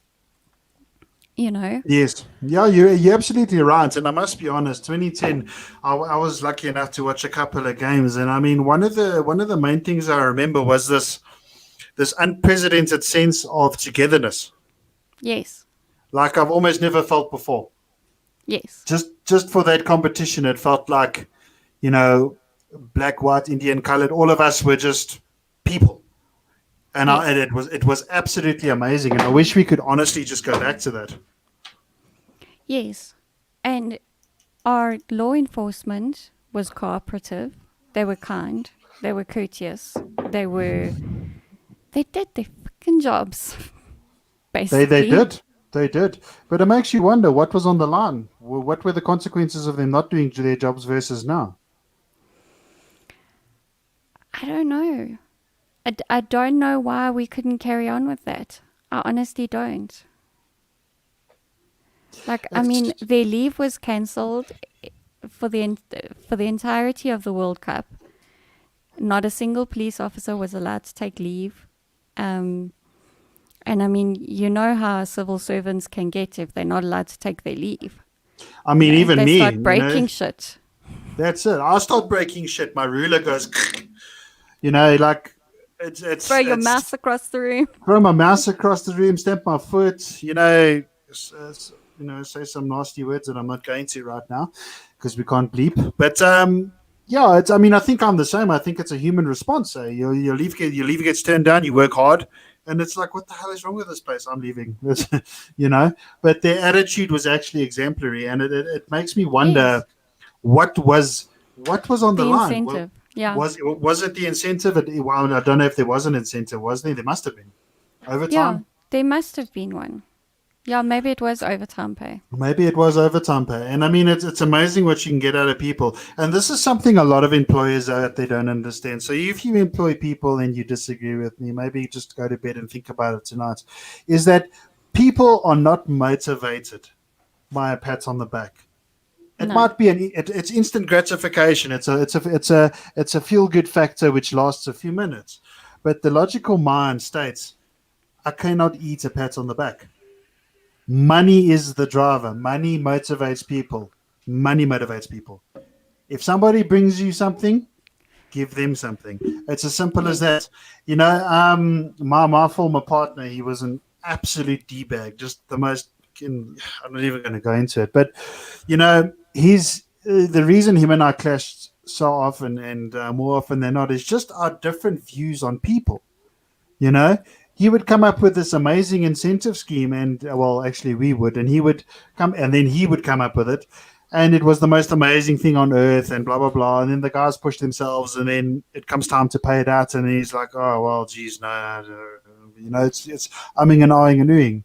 You know. Yes, yeah, you're absolutely right. And I must be honest, 2010, I was lucky enough to watch a couple of games, and I mean, one of the main things I remember was this unprecedented sense of togetherness, Yes. like I've almost never felt before. Yes. Just for that competition, it felt like, you know, black, white, Indian, colored, all of us were just people, and Yes. it was absolutely amazing, and I wish we could honestly just go back to that. Yes. And our law enforcement was cooperative. They were kind. They were courteous. They did their fucking jobs, They basically. did. They did. But it makes you wonder what was on the line. What were the consequences of them not doing their jobs versus now? I don't know. I don't know why we couldn't carry on with that. I honestly don't. Like, I mean, It's, their leave was cancelled for for the entirety of the World Cup. Not a single police officer was allowed to take leave. Um, and I mean, you know how civil servants can get if they're not allowed to take their leave. I You mean, know, even they me, start breaking shit. that's it. I start breaking shit. My ruler goes, like it's Throw it's your it's mouse across the room. throw my mouse across the room, stamp my foot, say some nasty words that I'm not going to right now because we can't bleep. But yeah, I mean, I think I'm the same. I think it's a human response. Your leave gets turned down. You work hard, and it's like, what the hell is wrong with this place? I'm leaving. you know. But their attitude was actually exemplary, and it makes me Yes. wonder what was on the The line. incentive. Yeah. Was it the incentive? Well, I don't know if there was an incentive. Was there? There must have been Yeah. overtime. There must have been one. Yeah, maybe it was overtime pay. Maybe it was overtime pay. And I mean, it's amazing what you can get out of people. And this is something a lot of employers out there don't understand. So if you employ people and you disagree with me, maybe just go to bed and think about it tonight. Is that people are not motivated by a pat on the back. It No. might be it's instant gratification. It's a feel good factor which lasts a few minutes. But the logical mind states, I cannot eat a pat on the back. Money is the driver. Money motivates people. Money motivates people. If somebody brings you something, give them something. It's as simple as Yes. that. My former partner, he was an absolute d bag, just the most. I'm not even going to go into it, but he's the reason him and I clashed so often and more often than not is just our different views on people. You know, he would come up with this amazing incentive scheme, and well, actually, we would, and he would come, and then he would come up with it, and it was the most amazing thing on earth, and blah blah blah. And then the guys push themselves, and then it comes time to pay it out, and he's like, "Oh well, geez, no, it's umming and ahhing and oohing."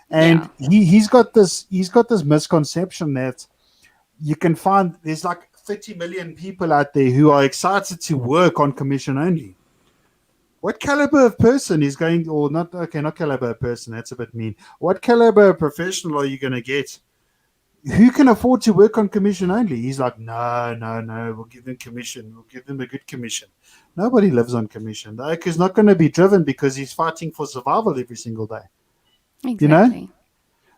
And Yeah. he's got this misconception that you can find there's like 30 million people out there who are excited to work on commission only. What caliber of person is going, or not? Okay, not caliber of person. That's a bit mean. What caliber of professional are you going to get? Who can afford to work on commission only? He's like, no, no, no. We'll give them commission. We'll give them a good commission. Nobody lives on commission. The oak is not going to be driven because he's fighting for survival every single day. You know. Exactly.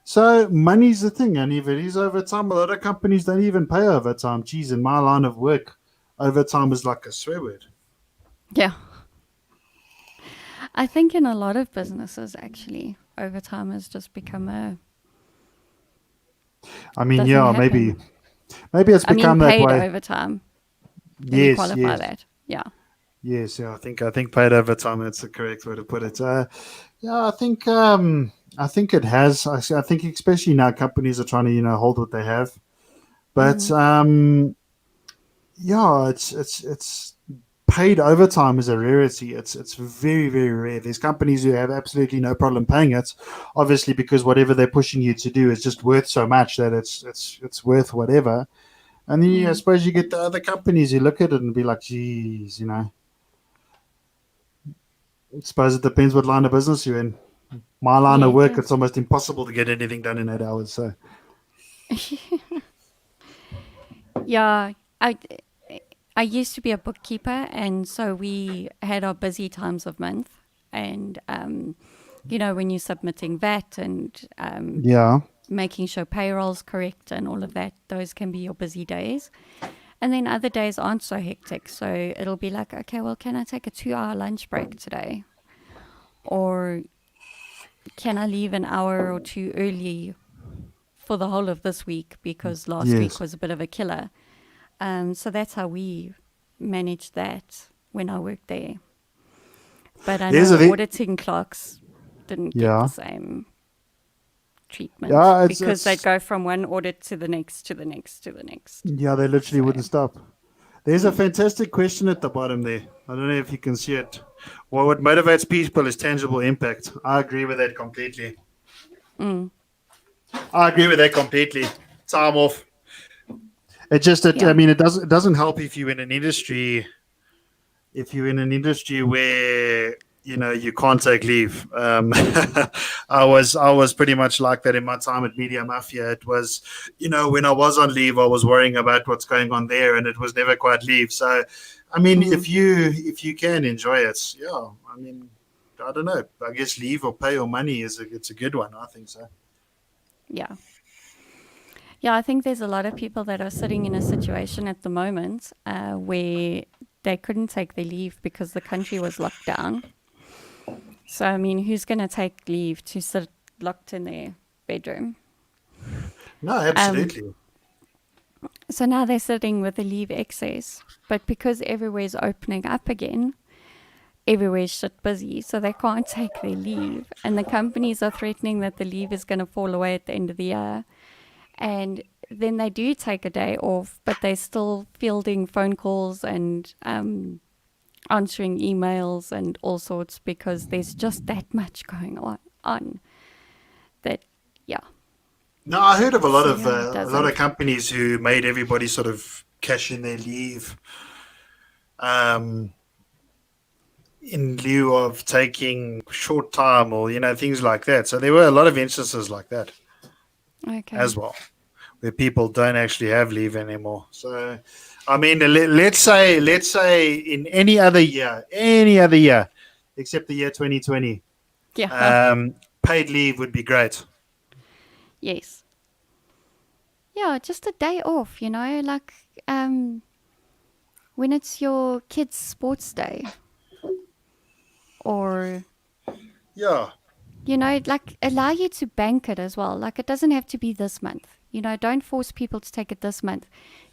So money's the thing, and if it is overtime, a lot of companies don't even pay overtime. Geez, in my line of work, overtime is like a swear word. Yeah. I think in a lot of businesses, actually, overtime has just become a I mean, doesn't yeah, happen. maybe it's I mean, become that paid way. overtime. Let me Yes, qualify yes, that. Yeah. yes. Yeah, I think paid overtime. That's the correct way to put it. Yeah, I think it has. I think especially now companies are trying to hold what they have, but Hmm. yeah, it's paid overtime is a rarity. It's very very rare. There's companies who have absolutely no problem paying it, obviously because whatever they're pushing you to do is just worth so much that it's worth whatever. And then I Mm. suppose you get the other companies who look at it and be like, geez, I suppose it depends what line of business you're in. My line Yeah, of it work, it's does. almost impossible to get anything done in 8 hours. So Yeah, I used to be a bookkeeper, and so we had our busy times of month. And when you're submitting VAT and yeah, making sure payroll's correct and all of that, those can be your busy days. And then other days aren't so hectic. So it'll be like, okay, well, can I take a 2 hour lunch break today? Or can I leave an hour or two early for the whole of this week because last week yes. was a bit of a killer? So that's how we managed that when I worked there. But I There's know a auditing clerks didn't get the yeah, same treatment yeah. because they'd It's go from one audit to the next, to the next, to the next. yeah. They literally So, wouldn't stop. There's a mm, fantastic question at the bottom there. I don't know if you can see it. Well, what motivates people is tangible impact. I agree with that completely. mm, I agree with that completely. Time off. It just, I yeah. mean, it doesn't help if you're in an industry where you can't take leave. I was pretty much like that in my time at Media Mafia. It was, when I was on leave, I was worrying about what's going on there, and it was never quite leave. So, I mean, Mm, if you can enjoy it, yeah. I mean, I don't know. I guess leave or pay or money it's a good one. I think so. yeah. Yeah, I think there's a lot of people that are sitting in a situation at the moment where they couldn't take their leave because the country was locked down. So, I mean, who's going to take leave to sit locked in their bedroom? No, Um, absolutely. so now they're sitting with the leave excess. But because everywhere's opening up again, everywhere's shit busy. So they can't take their leave. And the companies are threatening that the leave is going to fall away at the end of the year. And then they do take a day off, but they're still fielding phone calls and answering emails and all sorts because there's just that much going on that, yeah. No, I heard of a lot So, of yeah, it a lot of doesn't. companies who made everybody sort of cash in their leave um, in lieu of taking short time or things like that. So there were a lot of instances like that Okay. as well, where people don't actually have leave anymore. So, I mean, let's say in any other year, except the year 2020, Yeah. paid leave would be great. Yes. Yeah, just a day off, like um, when it's your kid's sports day or Yeah. like allow you to bank it as well. Like it doesn't have to be this month. Don't force people to take it this month.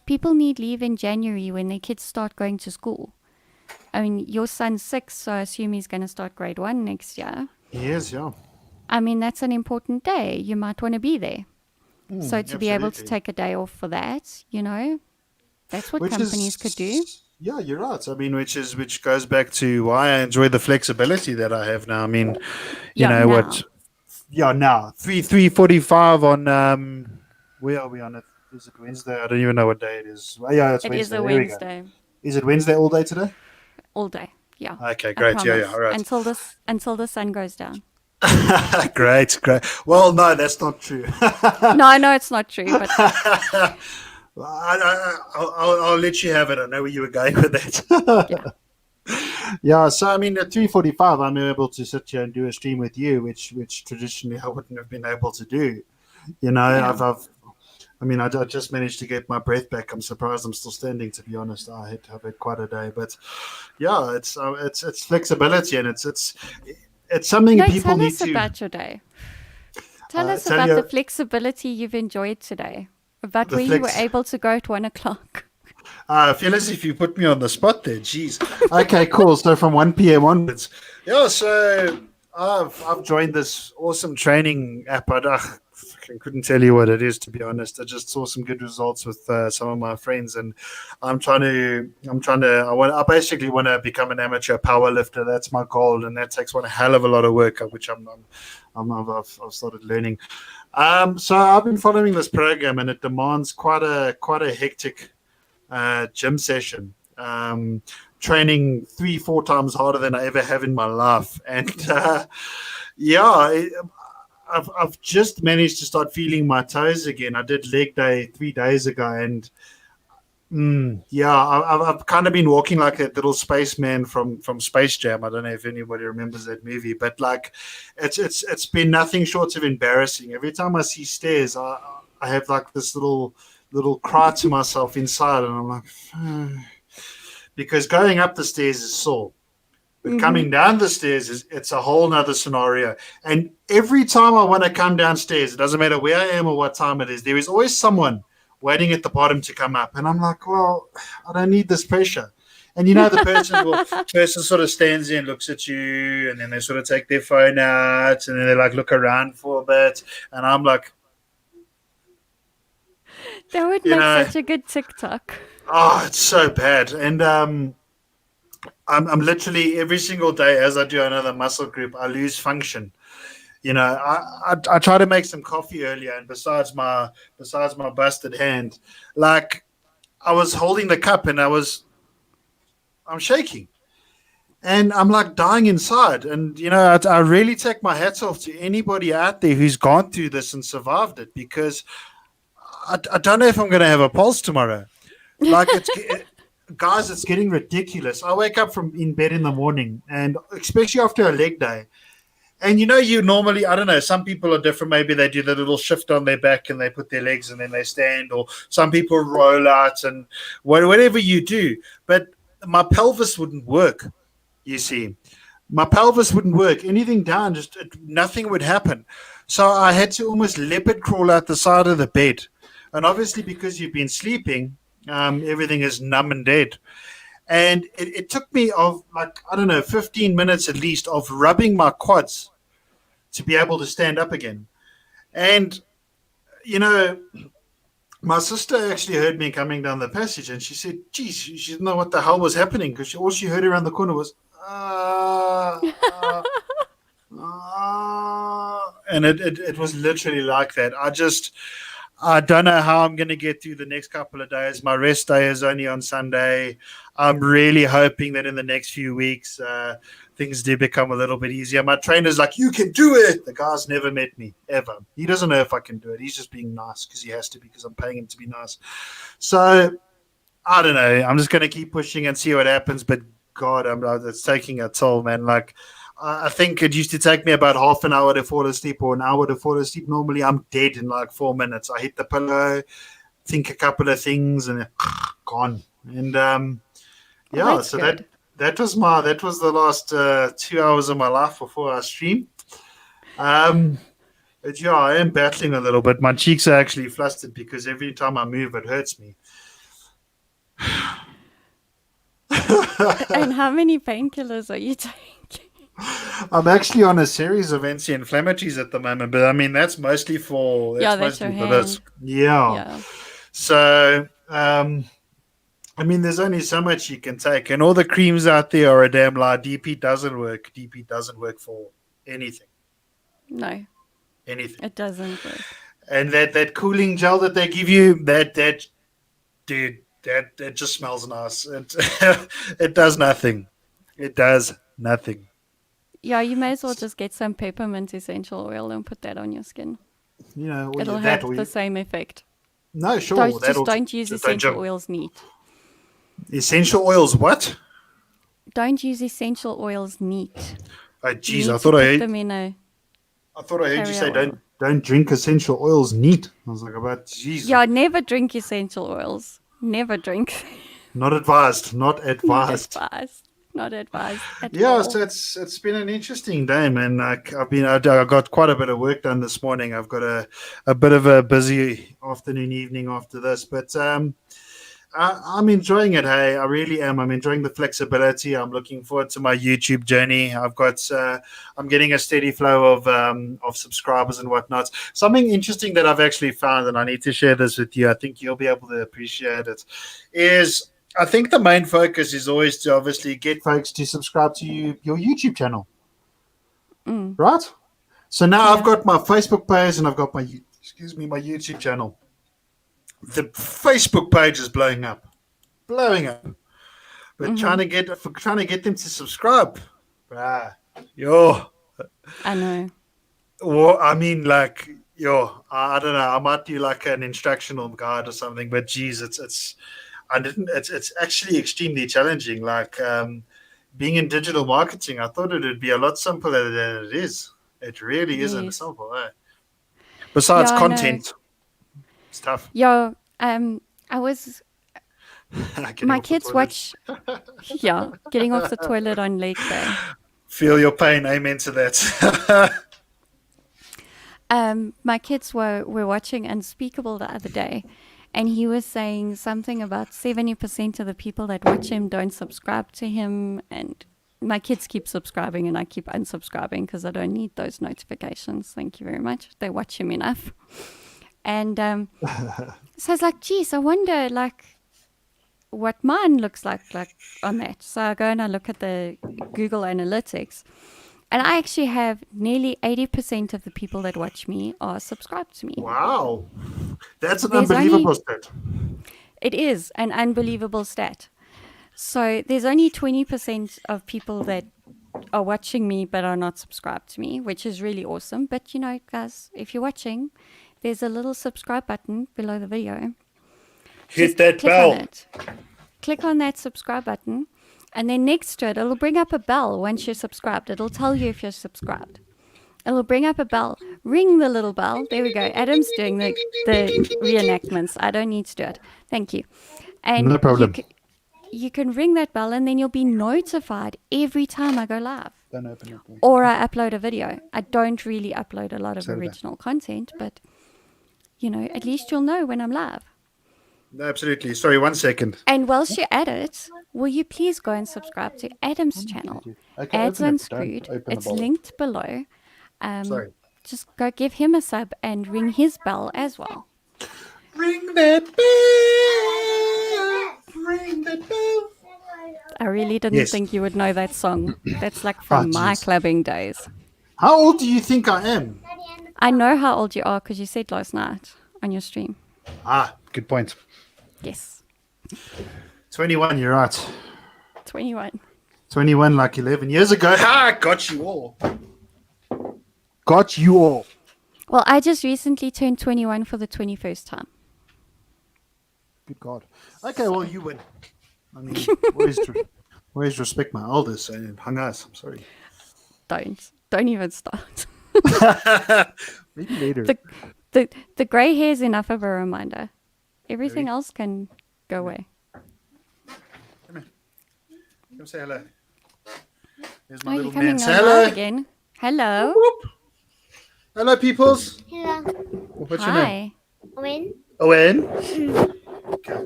People need leave in January when their kids start going to school. I mean, your son's 6, so I assume he's going to start grade 1 next year. Yes. Yeah. I mean, that's an important day. You might want to be there. So to be able to Absolutely. take a day off for that, that's what Which companies could do. is, yeah, you're right. I mean, which goes back to why I enjoy the flexibility that I have now. I mean, Yeah, what? now. Yeah, now 3:45 on where are we on it? Is it Wednesday? I don't even know what day it is. Well, yeah, it's It is Wednesday. a There we go. Wednesday. Is it Wednesday all day today? All day. Yeah. Okay, I great. Yeah, yeah, all promise. right. Until the sun goes down. Great, great. Well, no, that's not true. No, I know it's not true, but I'll let you have it. I know where you were going with that. yeah. Yeah, so I mean, at 3:45, I'm able to sit here and do a stream with you, which traditionally I wouldn't have been able to do. Yeah. I mean, I just managed to get my breath back. I'm surprised I'm still standing. To be honest, I've had quite a day, but yeah, it's flexibility, and it's something No, people tell need us to about your day. Tell us tell about the you. flexibility you've enjoyed today. About The where you were flex. able to go at 1 o'clock. I feel as if you put me on the spot there. Jeez. Okay, cool. So from 1 p.m. onwards, yeah. So I've joined this awesome training app. I fucking couldn't tell you what it is, to be honest. I just saw some good results with some of my friends, and I basically want to become an amateur power lifter. That's my goal, and that takes one hell of a lot of work, which I've started learning. So I've been following this program, and it demands quite a hectic gym session. training 3-4 times harder than I ever have in my life. And yeah, I've just managed to start feeling my toes again. I did leg day 3 days ago, and yeah, I've kind of been walking like a little spaceman from Space Jam. I don't know if anybody remembers that movie, but like, it's been nothing short of embarrassing. Every time I see stairs, I have like this little cry to myself inside, and I'm like, because going up the stairs is sore. But coming down the stairs it's a whole nother scenario. And every time I want to come downstairs, it doesn't matter where I am or what time it is, there is always someone waiting at the bottom to come up. And I'm like, well, I don't need this pressure. And the person sort of stands there and looks at you, and then they sort of take their phone out, and then they like look around for a bit. And I'm like, That would make such a good TikTok. oh, it's so bad. And I'm literally every single day as I do another muscle group, I lose function. I try to make some coffee earlier, and besides my busted hand, like I was holding the cup and I'm shaking, and I'm like dying inside. And I really take my hats off to anybody out there who's gone through this and survived it, because I don't know if I'm going to have a pulse tomorrow. Like guys, it's getting ridiculous. I wake up from in bed in the morning, and especially after a leg day. And you normally, I don't know, some people are different. Maybe they do the little shift on their back and they put their legs and then they stand, or some people roll out and whatever you do. But my pelvis wouldn't work, you see. My pelvis wouldn't work. Anything down, nothing would happen. So I had to almost leopard crawl out the side of the bed. And obviously, because you've been sleeping, everything is numb and dead. And it took me 15 minutes at least of rubbing my quads to be able to stand up again. And, my sister actually heard me coming down the passage, and she said, geez, she didn't know what the hell was happening, because all she heard around the corner was, and it was literally like that. I don't know how I'm going to get through the next couple of days. My rest day is only on Sunday. I'm really hoping that in the next few weeks, things do become a little bit easier. My trainer's like, you can do it. The guy's never met me, ever. He doesn't know if I can do it. He's just being nice because he has to, because I'm paying him to be nice. So, I don't know. I'm just going to keep pushing and see what happens. But, God, it's taking a toll, man. Like, I think it used to take me about half an hour to fall asleep, or an hour to fall asleep. Normally, I'm dead in like 4 minutes. I hit the pillow, think a couple of things, and gone. And so good. that was the last 2 hours of my life before I stream. But yeah, I am battling a little bit. My cheeks are actually flustered because every time I move, it hurts me. And how many painkillers are you taking? I'm actually on a series of anti-inflammatories at the moment, but I mean that's mostly for that's your hand. This. Yeah. So I mean, there's only so much you can take, and all the creams out there are a damn lie. DP doesn't work. DP doesn't work for anything. No. Anything. It doesn't work. And that cooling gel that they give you, that just smells nice. It does nothing. It does nothing. Yeah, you may as well just get some peppermint essential oil and put that on your skin. It'll have the same effect. No, sure. Don't use essential oils neat. Essential oils what? Don't use essential oils neat. Oh, geez, I thought I heard you say don't drink essential oils neat. I was like, about Jesus. Yeah, never drink essential oils. Never drink. Not advised. Not advised. Not advised at all. Yeah, so it's been an interesting day, man. I got quite a bit of work done this morning. I've got a bit of a busy evening after this, but I'm enjoying it. Hey, I really am. I'm enjoying the flexibility. I'm looking forward to my YouTube journey. I'm getting a steady flow of subscribers and whatnot. Something interesting that I've actually found, and I need to share this with you. I think you'll be able to appreciate it. Is I think the main focus is always to obviously get folks to subscribe to your YouTube channel, right? So now I've got my Facebook page and I've got my YouTube channel. The Facebook page is blowing up. But trying to get them to subscribe, yo. I know. Well, I mean, like, yo, I don't know. I might do like an instructional guide or something. But geez, I didn't. It's actually extremely challenging. Like, being in digital marketing, I thought it would be a lot simpler than it is. It really isn't Yes. simple. Besides Yeah, I know. content, it's tough. Yo, I was Getting my off the kids toilet. watch. Yeah, getting off the toilet on leg day. Feel your pain. Amen to that. My kids were watching Unspeakable the other day, and he was saying something about 70% of the people that watch him don't subscribe to him, and my kids keep subscribing and I keep unsubscribing because I don't need those notifications. Thank you very much. They watch him enough. And so I was like, geez, I wonder like what mine looks like on that. So I go and I look at the Google Analytics, and I actually have nearly 80% of the people that watch me are subscribed to me. Wow, that's an There's unbelievable stat. It is an unbelievable stat. So there's only 20% of people that are watching me but are not subscribed to me, which is really awesome. But you know, guys, if you're watching, there's a little subscribe button below the video. Hit that click bell. on it. Click on that subscribe button, and then next to it, it'll bring up a bell once you're subscribed. It'll tell you if you're subscribed. It'll bring up a bell. Ring the little bell. There we go. Adam's doing the reenactments. I don't need to do it. Thank you. And No problem. You can ring that bell, and then you'll be notified every time I go live. Don't open it. Or I upload a video. I don't really upload a lot of Saturday. original content, but, you know, at least you'll know when I'm live. No, absolutely. Sorry, 1 second. And whilst you're at it, will you please go and subscribe to Adam's channel, Okay, Ads open it. Unscrewed. Don't open the It's bottle. linked below. Sorry. Just go give him a sub and ring his bell as well. Ring that bell. Ring that bell. I really didn't Yes. think you would know that song. That's like from my jeez. clubbing days. How old do you think I am? I know how old you are because you said last night on your stream. Good point. Yes, 21, you're right. 21. 21 like 11 years ago. Got you all. Got you all. Well, I just recently turned 21 for the 21st time. Good God. Okay, well, you win. I mean, always respect my elders and hung us. I'm sorry. Don't even start. Maybe later. The grey hair's enough of a reminder. Everything else can go away. Come say hello. There's my Oh, you're little coming man. on Say live hello. again. Hello. Whoop. Hello, peoples. Hello. What's your name? Hi. When? Owen. Okay.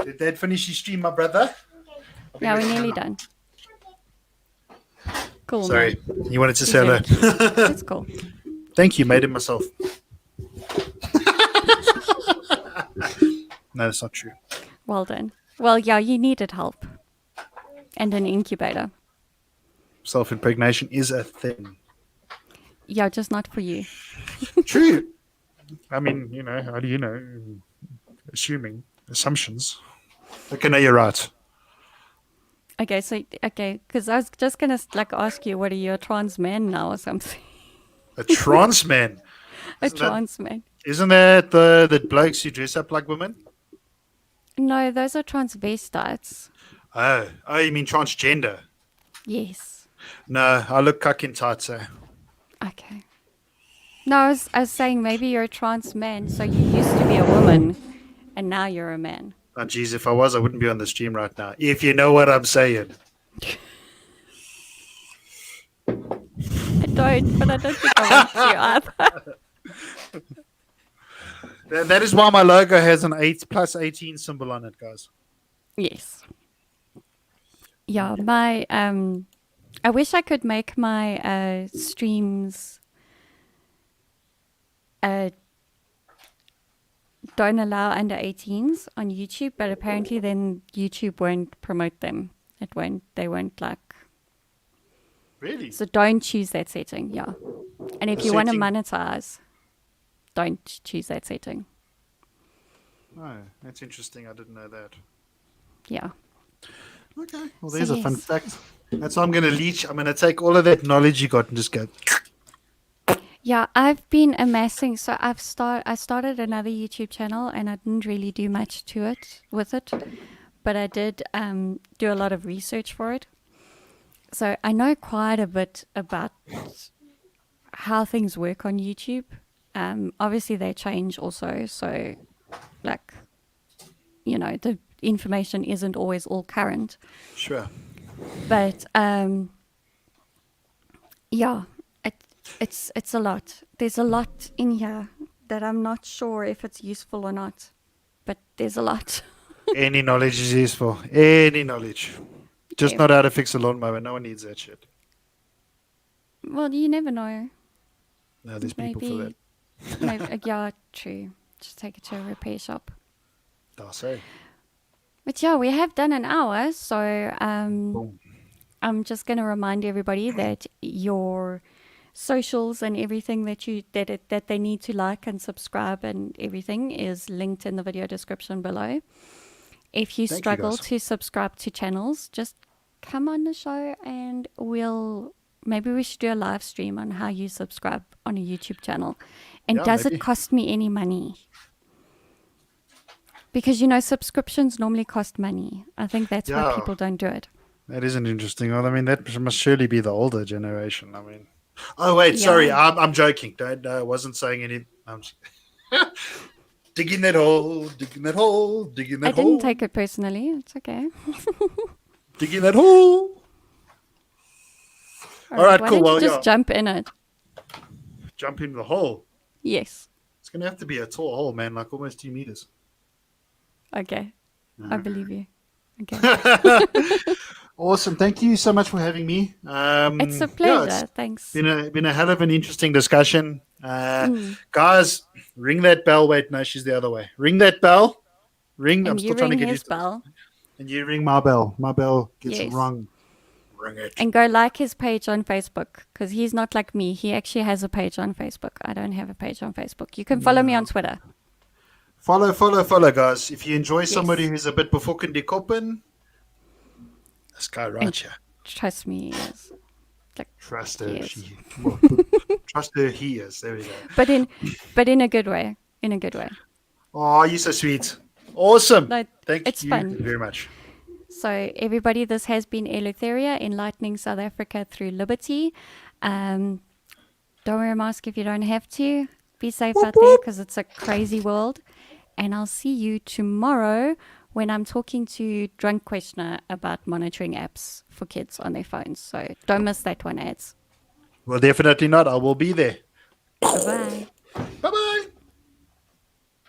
Did Dad finish his stream, my brother? Yeah, we're nearly done. Cool. Sorry. Man. You wanted to say hello. That's cool. Thank you. Made it myself. No, that's not true. Well done. Well, yeah, you needed help. And an incubator. Self-impregnation is a thing. Yeah, just not for you. True. I mean, you know, how do you know? Assuming. Assumptions. Okay, no, you're right. Okay, because I was just going to like ask you, what are you, a trans man now or something? A trans man. A trans man. Isn't that the blokes who dress up like women? No, those are transvestites. Oh, you mean transgender? Yes. No, I look cuck in tights. Okay. No, I was saying maybe you're a trans man, so you used to be a woman, and now you're a man. Oh, geez, if I was, I wouldn't be on the stream right now. If you know what I'm saying. I don't, but I don't think I want to either. That is why my logo has an 8+18 symbol on it, guys. Yes. Yeah, my I wish I could make my streams don't allow under 18s on YouTube, but apparently then YouTube won't promote them. They won't like. Really? So don't choose that setting, yeah. And if The you want to setting- monetize, don't choose that setting. Oh, that's interesting. I didn't know that. Yeah. Okay. Well, So there's a fun yes. fact. That's how I'm going to leech. I'm going to take all of that knowledge you got and just go. Yeah, I've been amassing. So I started another YouTube channel, and I didn't really do much to it with it, but I did do a lot of research for it. So I know quite a bit about how things work on YouTube. Obviously, they change also. So, like, the information isn't always all current. Sure. But yeah, it's a lot. There's a lot in here that I'm not sure if it's useful or not. But there's a lot. Any knowledge is useful. Any knowledge. Just Yeah. not how to fix a lawnmower. No one needs that shit. Well, you never know. No, there's people for that. Maybe yeah, true. Just take it to a repair shop. I'll say. But yeah, we have done an hour, so Boom. I'm just going to remind everybody that your socials and everything that they need to like and subscribe and everything is linked in the video description below. If you Thank you, struggle guys. to subscribe to channels, just come on the show and maybe we should do a live stream on how you subscribe on a YouTube channel. And Yeah, does maybe. it cost me any money? Because subscriptions normally cost money. I think that's why Yeah. people don't do it. That isn't interesting. Well, I mean, that must surely be the older generation. I mean, oh wait, Yeah. sorry, I'm joking. I wasn't saying any. I'm digging that hole, digging that hole, digging that I hole. didn't take it personally. It's okay. Digging that hole. All right, why cool. don't Well, you just yeah. jump in it? Jump in the hole. Yes. It's gonna have to be a tall hole, man, like almost 2 meters. Okay. I believe you. Okay. Awesome. Thank you so much for having me. It's a Yeah, pleasure. it's Thanks. been a hell of an interesting discussion. Guys, ring that bell. Wait, no, she's the other way. Ring that bell. Ring. I'm And still you trying to ring get his used to this. bell. And you ring my bell. My bell gets Yes. rung. Ring it. And go like his page on Facebook, because he's not like me. He actually has a page on Facebook. I don't have a page on Facebook. You can follow me on Twitter. Follow, guys. If you enjoy somebody Yes. who's a bit befucken die koppen, this guy right here. Trust me, he is. Like, Trust her. Yes. Trust her. He is. There we go. but in a good way. In a good way. Oh, you're so sweet. Awesome. No, Thank it's you fun. very much. So everybody, this has been Eleutheria, enlightening South Africa through liberty. Don't wear a mask if you don't have to. Be safe out there because it's a crazy world. And I'll see you tomorrow when I'm talking to Drunk Questioner about monitoring apps for kids on their phones. So don't miss that one, ads. Well, definitely not. I will be there. Bye-bye. Bye-bye.